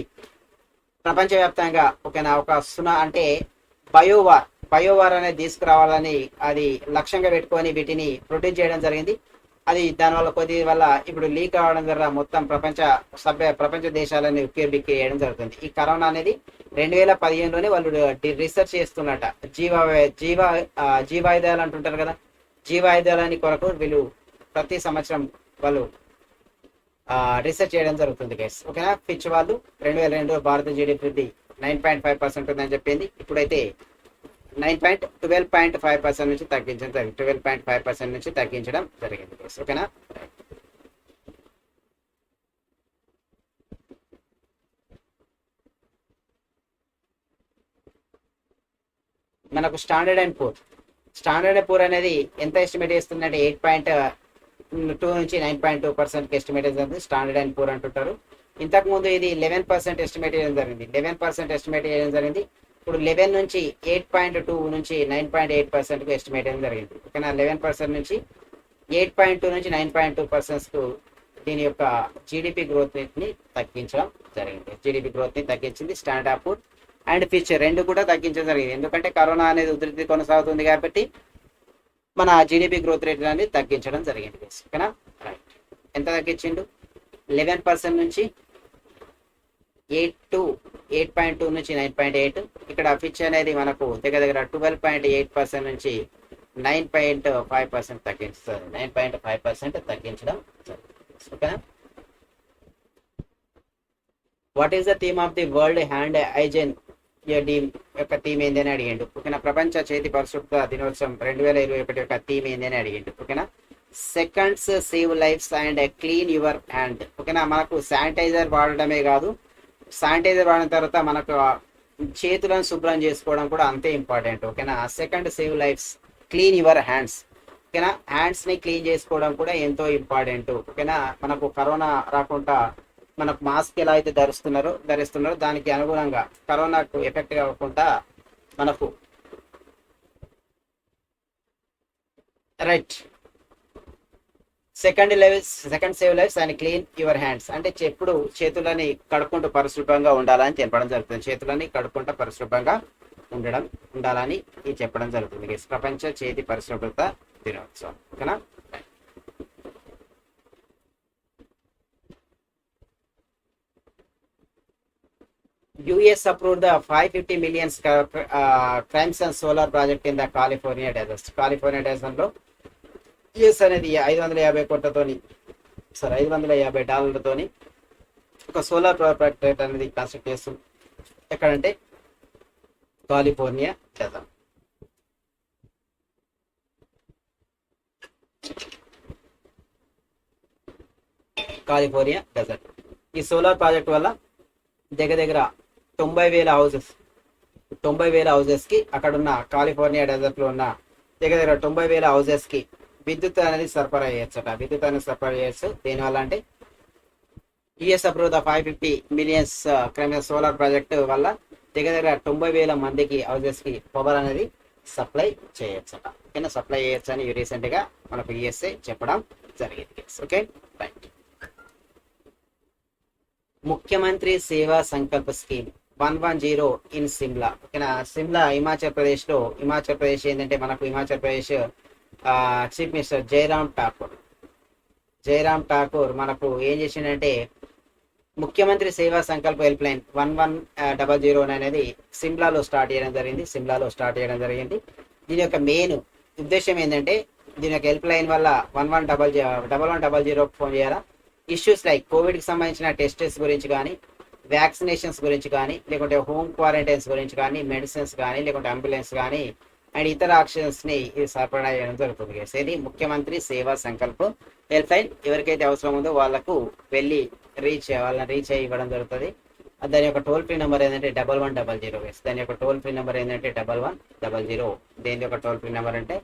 Speaker 1: ప్రపంచవ్యాప్తంగా ఓకేనా ఒక అంటే బయోవార్ అనేది తీసుకురావాలని అది లక్ష్యంగా పెట్టుకొని వీటిని ప్రొడ్యూస్ చేయడం జరిగింది. అది దానివల్ల వల్ల ఇప్పుడు లీక్ అవడం ద్వారా మొత్తం ప్రపంచ దేశాలని ఉక్కిరిబిక్కి చేయడం జరుగుతుంది. ఈ కరోనా అనేది 2015లోనే వాళ్ళు రీసెర్చ్ చేస్తున్నట. జీవాయుధాలు అంటుంటారు కదా, జీవాయుధాలని కొరకు వీళ్ళు ప్రతి సంవత్సరం వాళ్ళు రీసెర్చ్ చేయడం జరుగుతుంది గైస్. ఓకేనా, పిచ్ వాళ్ళు 2002 భారత జీడిపి 9.5% ఉందని చెప్పింది. ఇప్పుడైతే 12.5% నుంచి తగ్గించడం జరిగింది. 12.5% నుంచి తగ్గించడం జరిగింది. ఓకేనా, మనకు స్టాండర్డ్ అండ్ పూర్ అనేది ఎంత ఎస్టిమేట్ చేస్తుందంటే 8.2 నుంచి 9.2% ఎస్టిమేట్ చేస్తుంది. స్టాండర్డ్ అండ్ పూర్ అంటుంటారు. ఇంతకు ముందు ఇది 11% ఎస్టిమేట్ చేయడం జరిగింది. 11% ఎస్టిమేట్ చేయడం జరిగింది. ఇప్పుడు 11 నుంచి 8.2 నుంచి 9.8% ఎస్టిమేట్ చేయడం జరిగింది. ఓకేనా, 11% నుంచి 8.2 నుంచి 9.2% దీని యొక్క జీడిపి గ్రోత్ ని తగ్గించడం జరిగింది. జీడిపి గ్రోత్ ని తగ్గించింది స్టాండర్డ్ పూర్ అండ్ పిచ్ రెండు కూడా తగ్గించడం జరిగింది. ఎందుకంటే కరోనా అనేది ఉధృతి కొనసాగుతుంది కాబట్టి మన జీడిపి గ్రోత్ రేట్ అనేది తగ్గించడం జరిగింది. ఓకేనా, రైట్. ఎంత తగ్గించిండు? 11% నుంచి 8.2 నుంచి 9.8. ఇక్కడ పిచ్ అనేది మనకు దగ్గర 12.8% నుంచి 9.5% తగ్గిస్తుంది. 9.5% తగ్గించడం జరుగుతుంది. ఓకేనా, what is the theme of the world hand hygiene యొక్క థీమ్ ఏంది అని అడిగిండు. ఓకేనా, ప్రపంచ చేతి పరిశుభ్రత దినోత్సవం 2021 యొక్క థీమ్ ఏంది అని అడిగిండు. ఓకేనా, seconds save lives and clean your hand. ఓకేనా, మనకు శానిటైజర్ వాడటమే కాదు, శానిటైజర్ వాడిన తర్వాత మనకు చేతులను శుభ్రం చేసుకోవడం కూడా అంతే ఇంపార్టెంట్. ఓకేనా, second save lives, clean your hands. ఓకేనా, హ్యాండ్స్ ని క్లీన్ చేసుకోవడం కూడా ఎంతో ఇంపార్టెంట్. ఓకేనా, మనకు కరోనా రాకుండా మనకు మాస్క్ ఎలా అయితే ధరిస్తున్నారో దానికి అనుగుణంగా కరోనాకు ఎఫెక్ట్ కాకుండా మనకు right. Second save lives and clean your hands అంటే ఎప్పుడు చేతులని కడుక్కుంటూ పరిశుభ్రంగా ఉండాలని చెప్పడం జరుగుతుంది. చేతులని కడుక్కుంటూ పరిశుభ్రంగా ఉండడం ఉండాలని ఇది చెప్పడం జరుగుతుంది. ప్రపంచ చేతి పరిశుభ్రత దినోత్సవం. ఓకేనా. US approved the 550 million Crimson solar project in the California desert. California desert లో యుఎస్ అనేది 550 కోట్లతోని $550 ఒక సోలార్ పవర్ ప్రాజెక్ట్ అనేది కన్స్ట్రక్ట్ చేస్తుంది. ఎక్కడంటే కాలిఫోర్నియా డెజర్ట్. California desert. ఈ సోలార్ ప్రాజెక్ట్ వల్ల దగ్గర దగ్గర 90,000 హౌసెస్ కి అక్కడున్న కాలిఫోర్నియా డెజర్ట్ లో ఉన్న దగ్గర దగ్గర 90,000 హౌసెస్ కి విద్యుత్ అనేది సరఫరా చేయొచ్చు. దీనివల్ల అంటే US approve the 550 millions solar project వల్ల దగ్గర దగ్గర 90,000 మందికి హౌసెస్ కి పవర్ అనేది సప్లై చేయొచ్చట. ఓకేనా, సప్లై చేయొచ్చు అని రీసెంట్ గా మనకు యుఎస్ఏ చెప్పడం జరిగింది. Okay right. ముఖ్యమంత్రి సేవా సంకల్ప స్కీమ్ 110 ఇన్ సిమ్లా. ఓకేనా, సిమ్లా హిమాచల్ ప్రదేశ్ ఏంటంటే మనకు హిమాచల్ ప్రదేశ్ చీఫ్ మినిస్టర్ జయరామ్ ఠాకూర్ మనకు ఏం చేసిండంటే ముఖ్యమంత్రి సేవా సంకల్ప హెల్ప్ లైన్ 1100 అనేది సిమ్లాలో స్టార్ట్ చేయడం జరిగింది. దీని యొక్క మెయిన్ ఉద్దేశం ఏంటంటే దీని యొక్క హెల్ప్ లైన్ వల్ల 1100 ఫోన్ చేయాలా. ఇష్యూస్ లైక్ కోవిడ్ కి సంబంధించిన టెస్టెస్ గురించి కానీ, వ్యాక్సినేషన్స్ గురించి కానీ, లేకుంటే హోమ్ క్వారంటైన్స్ గురించి కానీ, మెడిసిన్స్ కానీ, లేకుంటే అంబులెన్స్ కానీ అండ్ ఇతర ఆక్షన్స్ ని ఇది సరఫరా చేయడం జరుగుతుంది. ఇది ముఖ్యమంత్రి సేవా సంకల్ప్ హెల్ప్ లైన్. ఎవరికైతే అవసరం ఉందో వాళ్ళకు వెళ్ళి వాళ్ళని రీచ్ అయ్యి ఇవ్వడం జరుగుతుంది. దాని యొక్క టోల్ ఫ్రీ నెంబర్ ఏంటంటే 1100. దాని యొక్క టోల్ ఫ్రీ నెంబర్ ఏంటంటే 1100. దేని యొక్క టోల్ ఫ్రీ నెంబర్ అంటే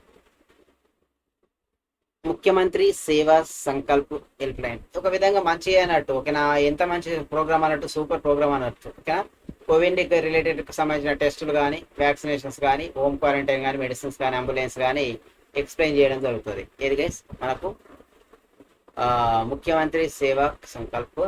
Speaker 1: ముఖ్యమంత్రి సేవా సంకల్ప్ హెల్ప్ లైన్. ఒక విధంగా మంచి అన్నట్టు. ఓకేనా, ఎంత మంచి ప్రోగ్రామ్ అన్నట్టు, సూపర్ ప్రోగ్రామ్ అన్నట్టు. ఓకేనా, కోవిడ్ రిలేటెడ్ సంబంధించిన టెస్టులు కానీ, వ్యాక్సినేషన్స్ కానీ, హోమ్ క్వారంటైన్ కానీ, మెడిసిన్స్ కానీ, అంబులెన్స్ కానీ ఎక్స్ప్లెయిన్ చేయడం జరుగుతుంది. ఏది గైస్ మనకు Mukhyamantri Seva Sankalp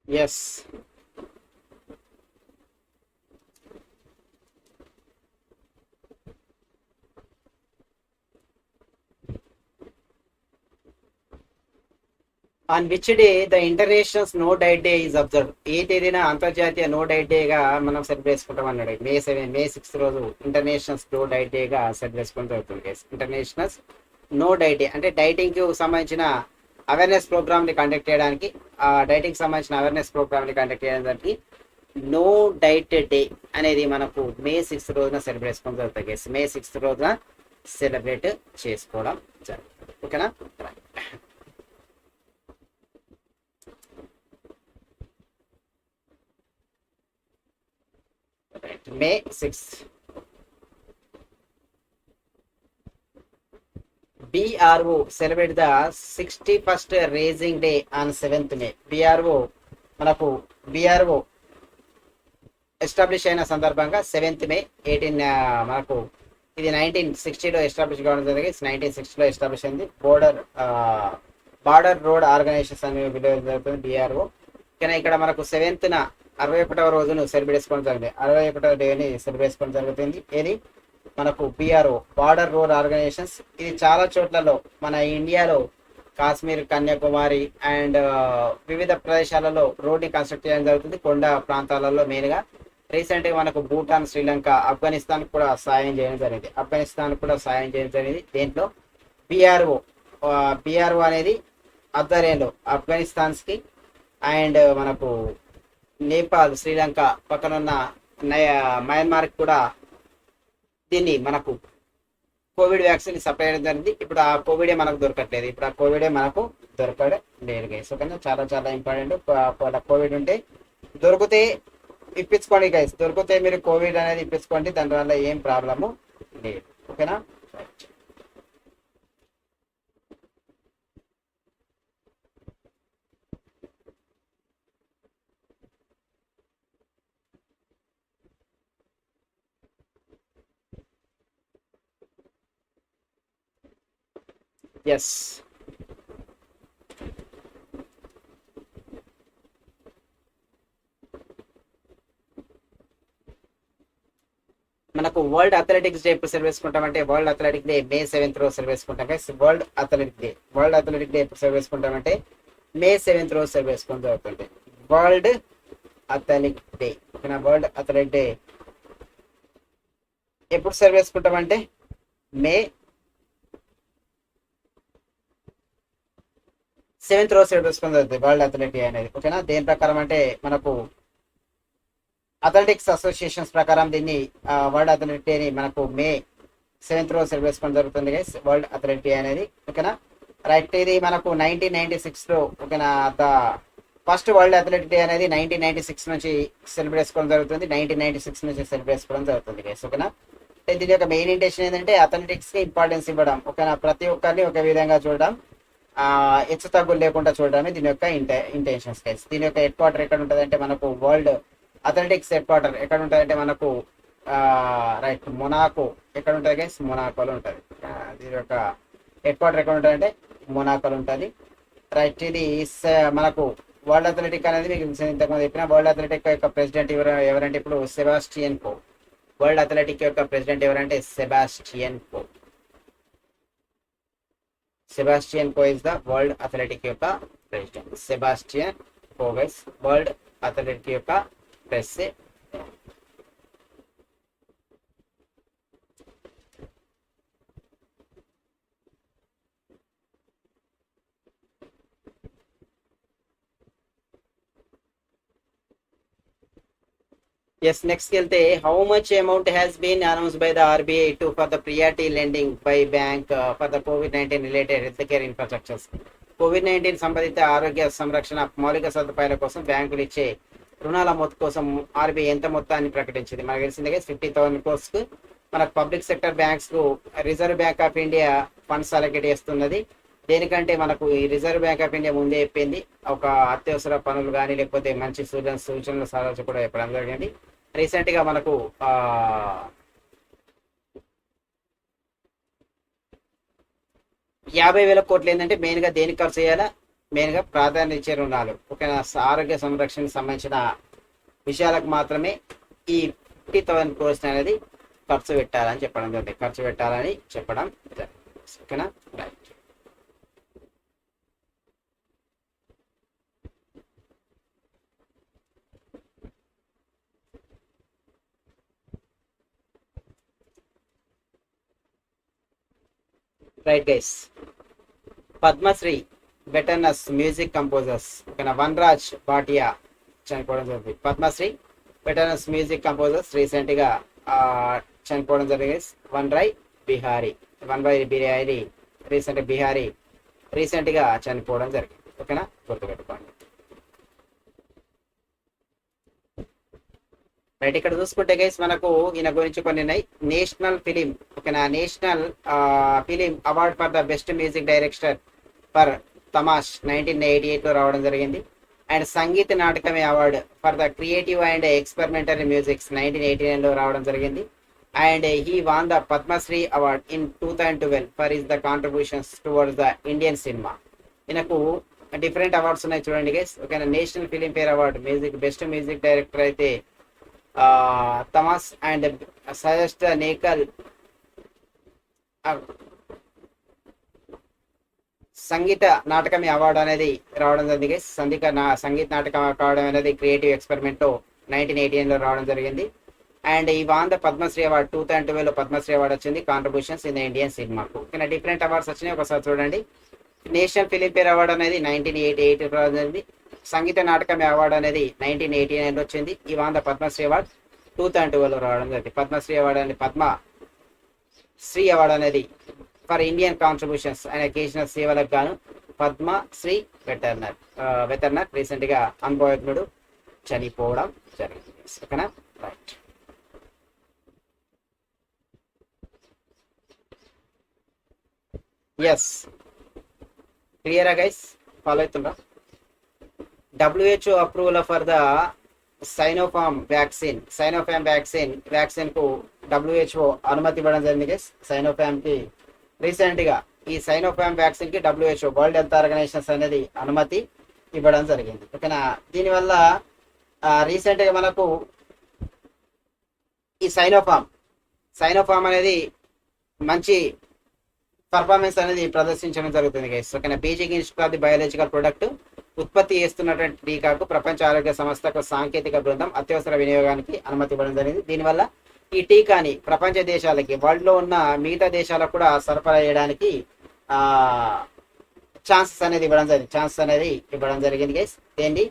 Speaker 1: yes. On which day the international no diet day is observe. ఏ తేదీన అంతర్జాతీయ నో డైట్ డేగా మనం సెలబ్రేట్ చేసుకుంటాం అన్నాడు. మే 6 రోజు ఇంటర్నేషనల్ నో డైట్ డేగా సెలబ్రేట్ చేసుకుంటూ జరుగుతుంది. ఇంటర్నేషనల్ నో డైట్ డే అంటే డైటింగ్ కి సంబంధించిన అవేర్నెస్ ప్రోగ్రామ్ ని కండక్ట్ చేయడానికి, డైటింగ్ సంబంధించిన అవేర్నెస్ ప్రోగ్రామ్ ని కండక్ట్ చేయడానికి నో డైట్ డే అనేది మనకు మే 6 రోజున సెలబ్రేట్ చేసుకోవడం జరుగుతుంది. మే 6 రోజున సెలబ్రేట్ చేసుకోవడం జరుగుతుంది. ఓకేనా, మే 6. BRO celebrate the 61st raising day on 7th May. BRO establish అయిన సందర్భంగా 7th May 18 మనకు ఇది 1960లో ఎస్టాబ్లిష్ కావడం జరిగింది. 1960లో ఎస్టాబ్లిష్ అయింది. బార్డర్ రోడ్ ఆర్గనైజేషన్ అనే జరుగుతుంది BRO. కానీ ఇక్కడ మనకు 7th 61వ రోజును సెలబ్రేట్ చేసుకోవడం జరిగింది. 61వ డేని సెలబ్రేట్ చేసుకోవడం జరుగుతుంది. ఏది మనకు BRO బార్డర్ రోడ్ ఆర్గనైజేషన్స్. ఇది చాలా చోట్లలో మన ఇండియాలో కాశ్మీర్, కన్యాకుమారి అండ్ వివిధ ప్రదేశాలలో రోడ్ని కన్స్ట్రక్ట్ చేయడం జరుగుతుంది. కొండ ప్రాంతాలలో మెయిన్ గా. రీసెంట్ గా మనకు భూటాన్, శ్రీలంక, ఆఫ్ఘనిస్తాన్ కూడా సాయం చేయడం జరిగింది. దీంట్లో BRO అనేది ఆధ్వర్యంలో ఆఫ్ఘనిస్తాన్స్ కి అండ్ మనకు నేపాల్, శ్రీలంక పక్కనున్న మయన్మార్ కూడా దీన్ని మనకు కోవిడ్ వ్యాక్సిన్ సప్లై చేయడం జరిగింది. ఇప్పుడు ఆ కోవిడే మనకు దొరకట్లేదు, ఇప్పుడు ఆ కోవిడే మనకు దొరకడం లేదు గైస్. ఓకేనా, చాలా చాలా ఇంపార్టెంట్. కోవిడ్ ఉంటే దొరికితే ఇప్పించుకోండి గైస్, దొరికితే మీరు కోవిడ్ అనేది ఇప్పించుకోండి, దానివల్ల ఏం ప్రాబ్లము లేదు. ఓకేనా. ఎస్, మనకు వరల్డ్ అథ్లెటిక్స్ డే ఎప్పుడు సెలవు వేసుకుంటామంటే world athletic day May 7th రోజు సెలవు వేసుకుంటాం గైస్. వరల్డ్ అథ్లెటిక్ డే ఎప్పుడు సెలవు వేసుకుంటామంటే May 7th రోజు సెలవు వేసుకుని జరుగుతుంది వరల్డ్ అథ్లెటిక్ డే. ఓకేనా, వరల్డ్ అథ్లెటిక్ డే ఎప్పుడు సెలవు వేసుకుంటామంటే May 7th రోజు సెలవు వేసుకుని జరుగుతుంది వరల్డ్ అథ్లెటిక్ డే అనేది. ఓకేనా, దేని ప్రకారం అంటే మనకు అథ్లెటిక్స్ అసోసియేషన్స్ ప్రకారం దీన్ని వరల్డ్ అథ్లెటిక్ డే ని మనకు May 7th రోజు సెలవు వేసుకోవడం జరుగుతుంది గైస్, వరల్డ్ అథ్లెటిక్ డే అనేది. ఓకేనా, రైట్. ఇది మనకు 1996లో, ఓకేనా, the first world athletic day అనేది 1996 నుంచి సెలబ్రేట్ చేసుకోవడం జరుగుతుంది, 1996 నుంచి సెలబ్రేట్ చేసుకోవడం జరుగుతుంది గైస్. ఓకేనా, దీని యొక్క మెయిన్ ఇంటెన్షన్ ఏంటంటే అథ్లెటిక్స్ కి ఇంపార్టెన్స్ ఇవ్వడం. ఓకేనా, ప్రతి ఒక్కరిని ఒక విధంగా చూడడం, హెచ్చు తగ్గులు లేకుండా చూడడమే దీని యొక్క ఇంటెన్షన్స్ గైస్. దీని యొక్క హెడ్ క్వార్టర్ ఎక్కడ ఉంటుంది అంటే మనకు వరల్డ్ అథ్లెటిక్స్ హెడ్ క్వార్టర్ ఎక్కడ ఉంటుంది అంటే మనకు రైట్ మొనాకో ఎక్కడ ఉంటుంది గైస్, మొనాకోలో ఉంటుంది. దీని యొక్క హెడ్ క్వార్టర్ ఎక్కడ ఉంటుంది అంటే మొనాకోలో ఉంటుంది. రైట్. ఇది మనకు వరల్డ్ అథ్లెటిక్ అనేది మీకు ఇంతకుముందు చెప్పిన వరల్డ్ అథ్లెటిక్ యొక్క ప్రెసిడెంట్ ఎవరంటే ఇప్పుడు సెబాస్టియన్ కో. వరల్డ్ అథ్లెటిక్ యొక్క ప్రెసిడెంట్ ఎవరంటే Sebastian co. Sebastian co is the world athletic యొక్క ప్రెసిడెంట్. సెబాస్టియన్ కో గైస్, వరల్డ్ అథ్లెటిక్ యొక్క ప్రెసిడెంట్. Yes, next వెళ్తే how much amount has been announced by the RBI to for the priority lending by bank for the COVID-19 related healthcare infrastructures. COVID-19 సంబంధిత ఆరోగ్య సంరక్షణ మౌలిక సదుపాయాల కోసం బ్యాంకులు ఇచ్చే రుణాల మొత్తం కోసం ఆర్బీఐ ఎంత మొత్తాన్ని ప్రకటించింది? మనకు తెలిసిందే 50,000 crores కు మనకు పబ్లిక్ సెక్టర్ బ్యాంక్స్ కు reserve bank of India funds allocate చేస్తున్నది. దేనికంటే మనకు ఈ రిజర్వ్ బ్యాంక్ ఆఫ్ ఇండియా ముందే చెప్పింది, ఒక అత్యవసర పనులు కానీ లేకపోతే మంచి సూచనలు సలహాలు కూడా చెప్పడం జరిగింది. రీసెంట్ గా మనకు 50,000 కోట్లు ఏంటంటే మెయిన్ గా దేనికి ఖర్చు చేయాలా, మెయిన్ గా ప్రాధాన్యత ఇచ్చే రుణాలు. ఓకేనా, ఆరోగ్య సంరక్షణకు సంబంధించిన విషయాలకు మాత్రమే ఈ 50,000 crores అనేది ఖర్చు పెట్టాలని చెప్పడం జరిగింది. ఓకేనా, right. Right guys, Padma Shri veterans music composers ఓకేనా వన్రాజ్ భాటియా చనిపోవడం జరిగింది. Padma Shri veterans music composers recent గా చనిపోవడం జరిగింది. బిహారీ రీసెంట్ గా చనిపోవడం జరిగింది. ఓకేనా, గుర్తుపెట్టుకోండి. రైట్, ఇక్కడ చూసుకుంటే గైస్ మనకు ఈయన గురించి కొన్ని ఉన్నాయి. నేషనల్ ఫిలిం ఓకేనా, national film award for the best music director for Tamas 1988 లో రావడం జరిగింది. అండ్ సంగీత నాటకమే award for the creative and experimentary musics 1989 లో రావడం జరిగింది. And he won the Padma Shri award in 2012 for his the contributions towards the Indian cinema. ఈయనకు different awards ఉన్నాయి చూడండి గైస్. ఓకేనా, national filmfare award music best music director అయితే Tamas and suggest నేకల్ సంగీత నాటకమే award అనేది రావడం జరిగింది. సంగీత నాటకం కావడం అనేది క్రియేటివ్ ఎక్స్పెరిమెంట్ 1989 లో రావడం జరిగింది. అండ్ ఈ వాన్ ద పద్మశ్రీ అవార్డు 2012 లో పద్మశ్రీ అవార్డు వచ్చింది కాంట్రిబ్యూషన్స్ ఇన్ ద ఇండియన్ సినిమాకు. ఓకేనా, డిఫరెంట్ అవార్డ్స్ వచ్చినాయి, ఒకసారి చూడండి. నేషనల్ ఫిలిం ఫేర్ అవార్డు అనేది 1988 రావడం జరిగింది. సంగీత నాటకమే అవార్డు అనేది 1989 వచ్చింది. ఈ వాన్ ద పద్మశ్రీ అవార్డు 2012 రావడం జరిగింది. పద్మశ్రీ అవార్డు అనేది శ్రీ అవార్డు అనేది ఫర్ ఇండియన్ కాంట్రిబ్యూషన్స్ ఆయన చేసిన సేవలకు గాను పద్మశ్రీ వెటర్నర్ రీసెంట్ గా అనుభవజ్ఞుడు చనిపోవడం జరిగింది. ఓకేనా, రైట్. ఎస్, క్లియరా గైస్, ఫాలో అవుతుండ్రా? WHO approval for the Sinopharm vaccine కు WHO అనుమతి ఇవ్వడం జరిగింది గైస్. సైనోఫార్మ్ కి రీసెంట్ గా ఈ సైనోఫార్మ్ వ్యాక్సిన్ కి WHO వరల్డ్ హెల్త్ ఆర్గనైజేషన్స్ అనేది అనుమతి ఇవ్వడం జరిగింది. ఓకేనా, దీనివల్ల రీసెంట్ గా మనకు ఈ సైనోఫార్మ్ అనేది మంచి పర్ఫార్మెన్స్ అనేది ప్రదర్శించడం జరుగుతుంది గైస్. ఓకేనా, Beijing institute of the biological product ఉత్పత్తి చేస్తున్నటువంటి టీకాకు ప్రపంచ ఆరోగ్య సంస్థకు సాంకేతిక బృందం అత్యవసర వినియోగానికి అనుమతి ఇవ్వడం జరిగింది. దీనివల్ల ఈ టీకాని ప్రపంచ దేశాలకి, వరల్డ్ లో ఉన్న మిగతా దేశాలకు కూడా సరఫరా చేయడానికి ఛాన్సెస్ అనేది ఇవ్వడం జరిగింది గైస్. ఏంటి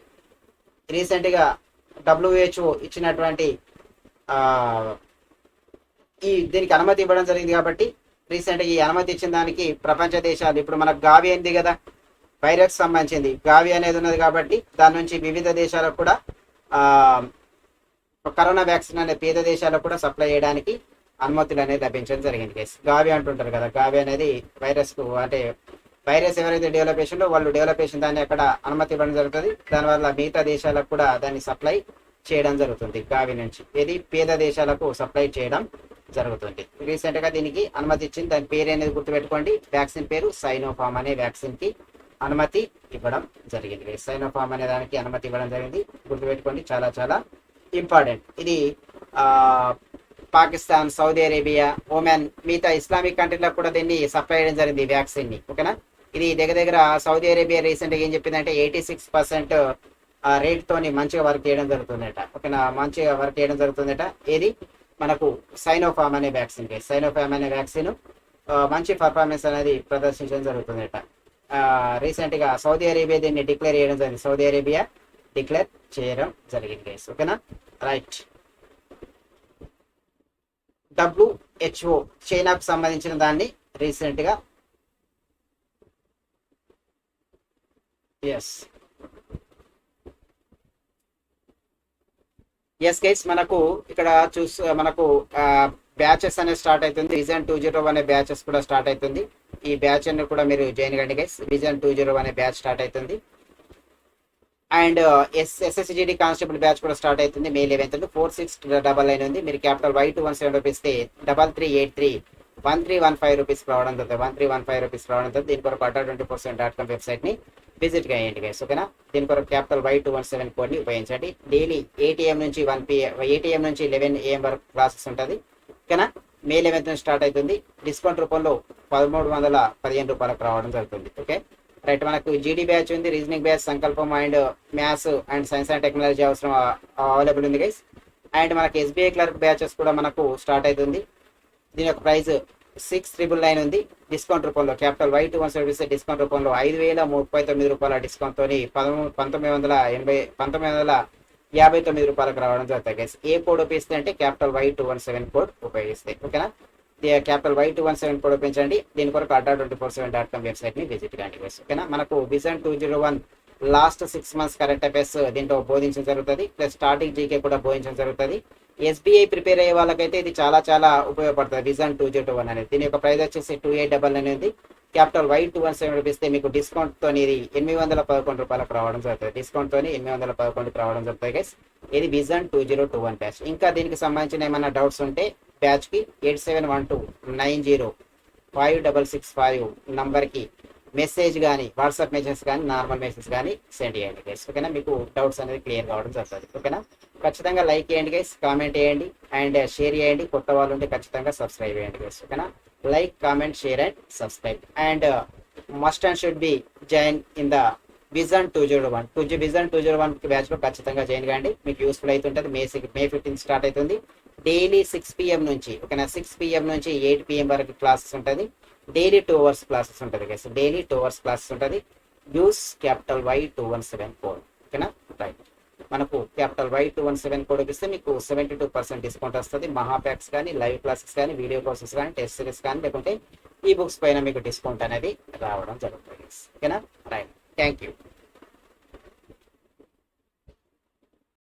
Speaker 1: రీసెంట్ గా WHO ఇచ్చినటువంటి దీనికి అనుమతి ఇవ్వడం జరిగింది కాబట్టి రీసెంట్ గా ఈ అనుమతి ఇచ్చిన దానికి ప్రపంచ దేశాలు, ఇప్పుడు మనకు గావి అయింది కదా, వైరస్ సంబంధించింది గావి అనేది ఉన్నది కాబట్టి దాని నుంచి వివిధ దేశాలకు కూడా కరోనా వ్యాక్సిన్ అనే పేద దేశాలకు కూడా సప్లై చేయడానికి అనుమతులు అనేది లభించడం జరిగింది గైస్. గావి అంటుంటారు కదా, గావి అనేది వైరస్ కు, అంటే వైరస్ ఎవరైతే డెవలప్ చేసిండో వాళ్ళు డెవలప్ చేసిన దాన్ని అక్కడ అనుమతి ఇవ్వడం జరుగుతుంది. దానివల్ల మిగతా దేశాలకు కూడా దాన్ని సప్లై చేయడం జరుగుతుంది. గావి నుంచి ఇది పేద దేశాలకు సప్లై చేయడం జరుగుతుంది. రీసెంట్ గా దీనికి అనుమతి ఇచ్చింది. దాని పేరు అనేది గుర్తుపెట్టుకోండి, వ్యాక్సిన్ పేరు సైనోఫార్మ్ అనే వ్యాక్సిన్ కి అనుమతి ఇవ్వడం జరిగింది. సైనోఫార్మ్ అనే దానికి అనుమతి ఇవ్వడం జరిగింది, గుర్తుపెట్టుకోండి, చాలా చాలా ఇంపార్టెంట్. ఇది పాకిస్తాన్, సౌదీ అరేబియా, ఒమాన్, మిగతా ఇస్లామిక్ కంట్రీలకు కూడా దీన్ని సప్లై చేయడం జరిగింది ఈ వ్యాక్సిన్ ని. ఓకేనా, ఇది దగ్గర సౌదీ అరేబియా రీసెంట్ గా ఏం చెప్పిందంటే 86% రేట్ తోని మంచిగా వర్క్ చేయడం జరుగుతుందట. ఓకేనా, మంచిగా వర్క్ చేయడం జరుగుతుందట. ఏది మనకు సైనోఫార్మ్ అనే వ్యాక్సిన్ కి, మంచి పర్ఫార్మెన్స్ అనేది ప్రదర్శించడం జరుగుతుందట. రీసెంట్ గా సౌదీ అరేబియా దీన్ని డిక్లేర్ చేయడం జరిగింది గైస్. ఓకేనా, రైట్. WHO చైనాకు సంబంధించిన దాన్ని రీసెంట్ గా ఎస్ గైస్, మనకు ఇక్కడ మనకు బ్యాచెస్ అనేది స్టార్ట్ అవుతుంది. విజన్ 201 అనే బ్యాచెస్ కూడా స్టార్ట్ అవుతుంది. ఈ బ్యాచ్ అన్ని కూడా మీరు జాయిన్ కండి గైస్. విజన్ 201 అనే బ్యాచ్ స్టార్ట్ అవుతుంది. అండ్ SSGD కానిస్టేబుల్ బ్యాచ్ కూడా స్టార్ట్ అవుతుంది May 11th. 4699 ఉంది. మీరు క్యాపిటల్ Y217 రూపీస్తే 33831315 రూపీస్ రావడం జరుగుతుంది. దీని కొరకు adda24/com వెబ్సైట్ ని విజిట్ చేయండి గైస్. ఓకేనా, దీని కొరకు క్యాపిటల్ Y217 కోడ్ ని ఉపయోగించండి. డైలీ 8 AM నుంచి 8 AM నుంచి 11 AM వరకు క్లాసెస్ ఉంటుంది. ఓకేనా, May 11th నుంచి స్టార్ట్ అవుతుంది. డిస్కౌంట్ రూపంలో 1315 రూపాయలకు రావడం జరుగుతుంది. Okay, right. మనకు జీడీ బ్యాచ్ ఉంది, రీజనింగ్ బ్యాచ్, సంకల్పం and maths and science and technology అవసరం అవైలబుల్ ఉంది గైస్. అండ్ మనకి SBI క్లర్క్ బ్యాచెస్ కూడా మనకు స్టార్ట్ అవుతుంది. దీని యొక్క ప్రైస్ 6999 ఉంది. డిస్కౌంట్ రూపంలో క్యాపిటల్ Y217 డిస్కౌంట్ రూపంలో 5039 రూపాయల డిస్కౌంట్ తోని 1959 రూపాయలకు రావడం జరుగుతుంది గైస్. ఏ కోడ్ ఉపయోగిస్తే అంటే క్యాపిటల్ Y217 కోడ్ ఉపయోగిస్తే. ఓకేనా, క్యాపిటల్ Y217 కోడ్ ఉపయోగించండి. దీని కొరకు adda247.com వెబ్సైట్ ని విజిట్ కండి గైస్. ఓకేనా, మనకు vision 201 last 6 months current affairs దీంట్లో బోధించడం జరుగుతుంది. ప్లస్ స్టార్టింగ్ జీకే కూడా బోధించడం జరుగుతుంది. SBI ప్రిపేర్ అయ్యే వాళ్ళకైతే ఇది చాలా చాలా ఉపయోగపడుతుంది విజన్ 201 అనేది. దీని యొక్క ప్రైస్ వచ్చేసి 2899 ఉంది. క్యాపిటల్ Y217 రూపీస్తే మీకు డిస్కౌంట్ తోని ఇది 811 రూపాయలకు రావడం జరుగుతుంది. డిస్కౌంట్ తోని 811 రావడం జరుగుతుంది గైస్. ఇది విజన్ 2021 బ్యాచ్. ఇంకా దీనికి సంబంధించిన ఏమైనా డౌట్స్ ఉంటే బ్యాచ్ కి 8712905665 నంబర్ కి మెసేజ్ కానీ, వాట్సాప్ మెసేజ్ కానీ, నార్మల్ మెసేజ్ కానీ సెండ్ చేయండి గైస్. ఓకేనా, మీకు డౌట్స్ అనేది క్లియర్ కావడం జరుగుతుంది. ఓకేనా, ఖచ్చితంగా లైక్ చేయండి గైస్, కామెంట్ చేయండి అండ్ షేర్ చేయండి. కొత్త వాళ్ళు ఉంటే ఖచ్చితంగా సబ్స్క్రైబ్ చేయండి గైస్. ఓకేనా, like, comment, share and subscribe. And must and should be join in the vision 201 vision 201 batch లో ఖచ్చితంగా జాయిన్ కాండి. మీకు యూస్ఫుల్ అవుతుంటుంది. May 15 స్టార్ట్ అవుతుంది. డైలీ 6 PM నుంచి, ఓకేనా, 6 PM నుంచి 8 PM వరకు క్లాసెస్ ఉంటుంది. డైలీ 2 hours క్లాసెస్ ఉంటుంది గైస్. డైలీ 2 hours క్లాసెస్ ఉంటుంది. Use capital Y217 code. ఓకేనా, రైట్. మనకు క్యాపిటల్ Y217 కోడ్ ఇస్తే మీకు 72% డిస్కౌంట్ వస్తుంది. మహాప్యాక్స్ కానీ, లైవ్ క్లాసెస్ కానీ, వీడియో కోర్సెస్ కానీ, టెస్ట్ సిరీస్ కానీ, లేకుంటే ఈ బుక్స్ పైన మీకు డిస్కౌంట్ అనేది రావడం జరుగుతుంది. ఓకేనా? Right, thank you.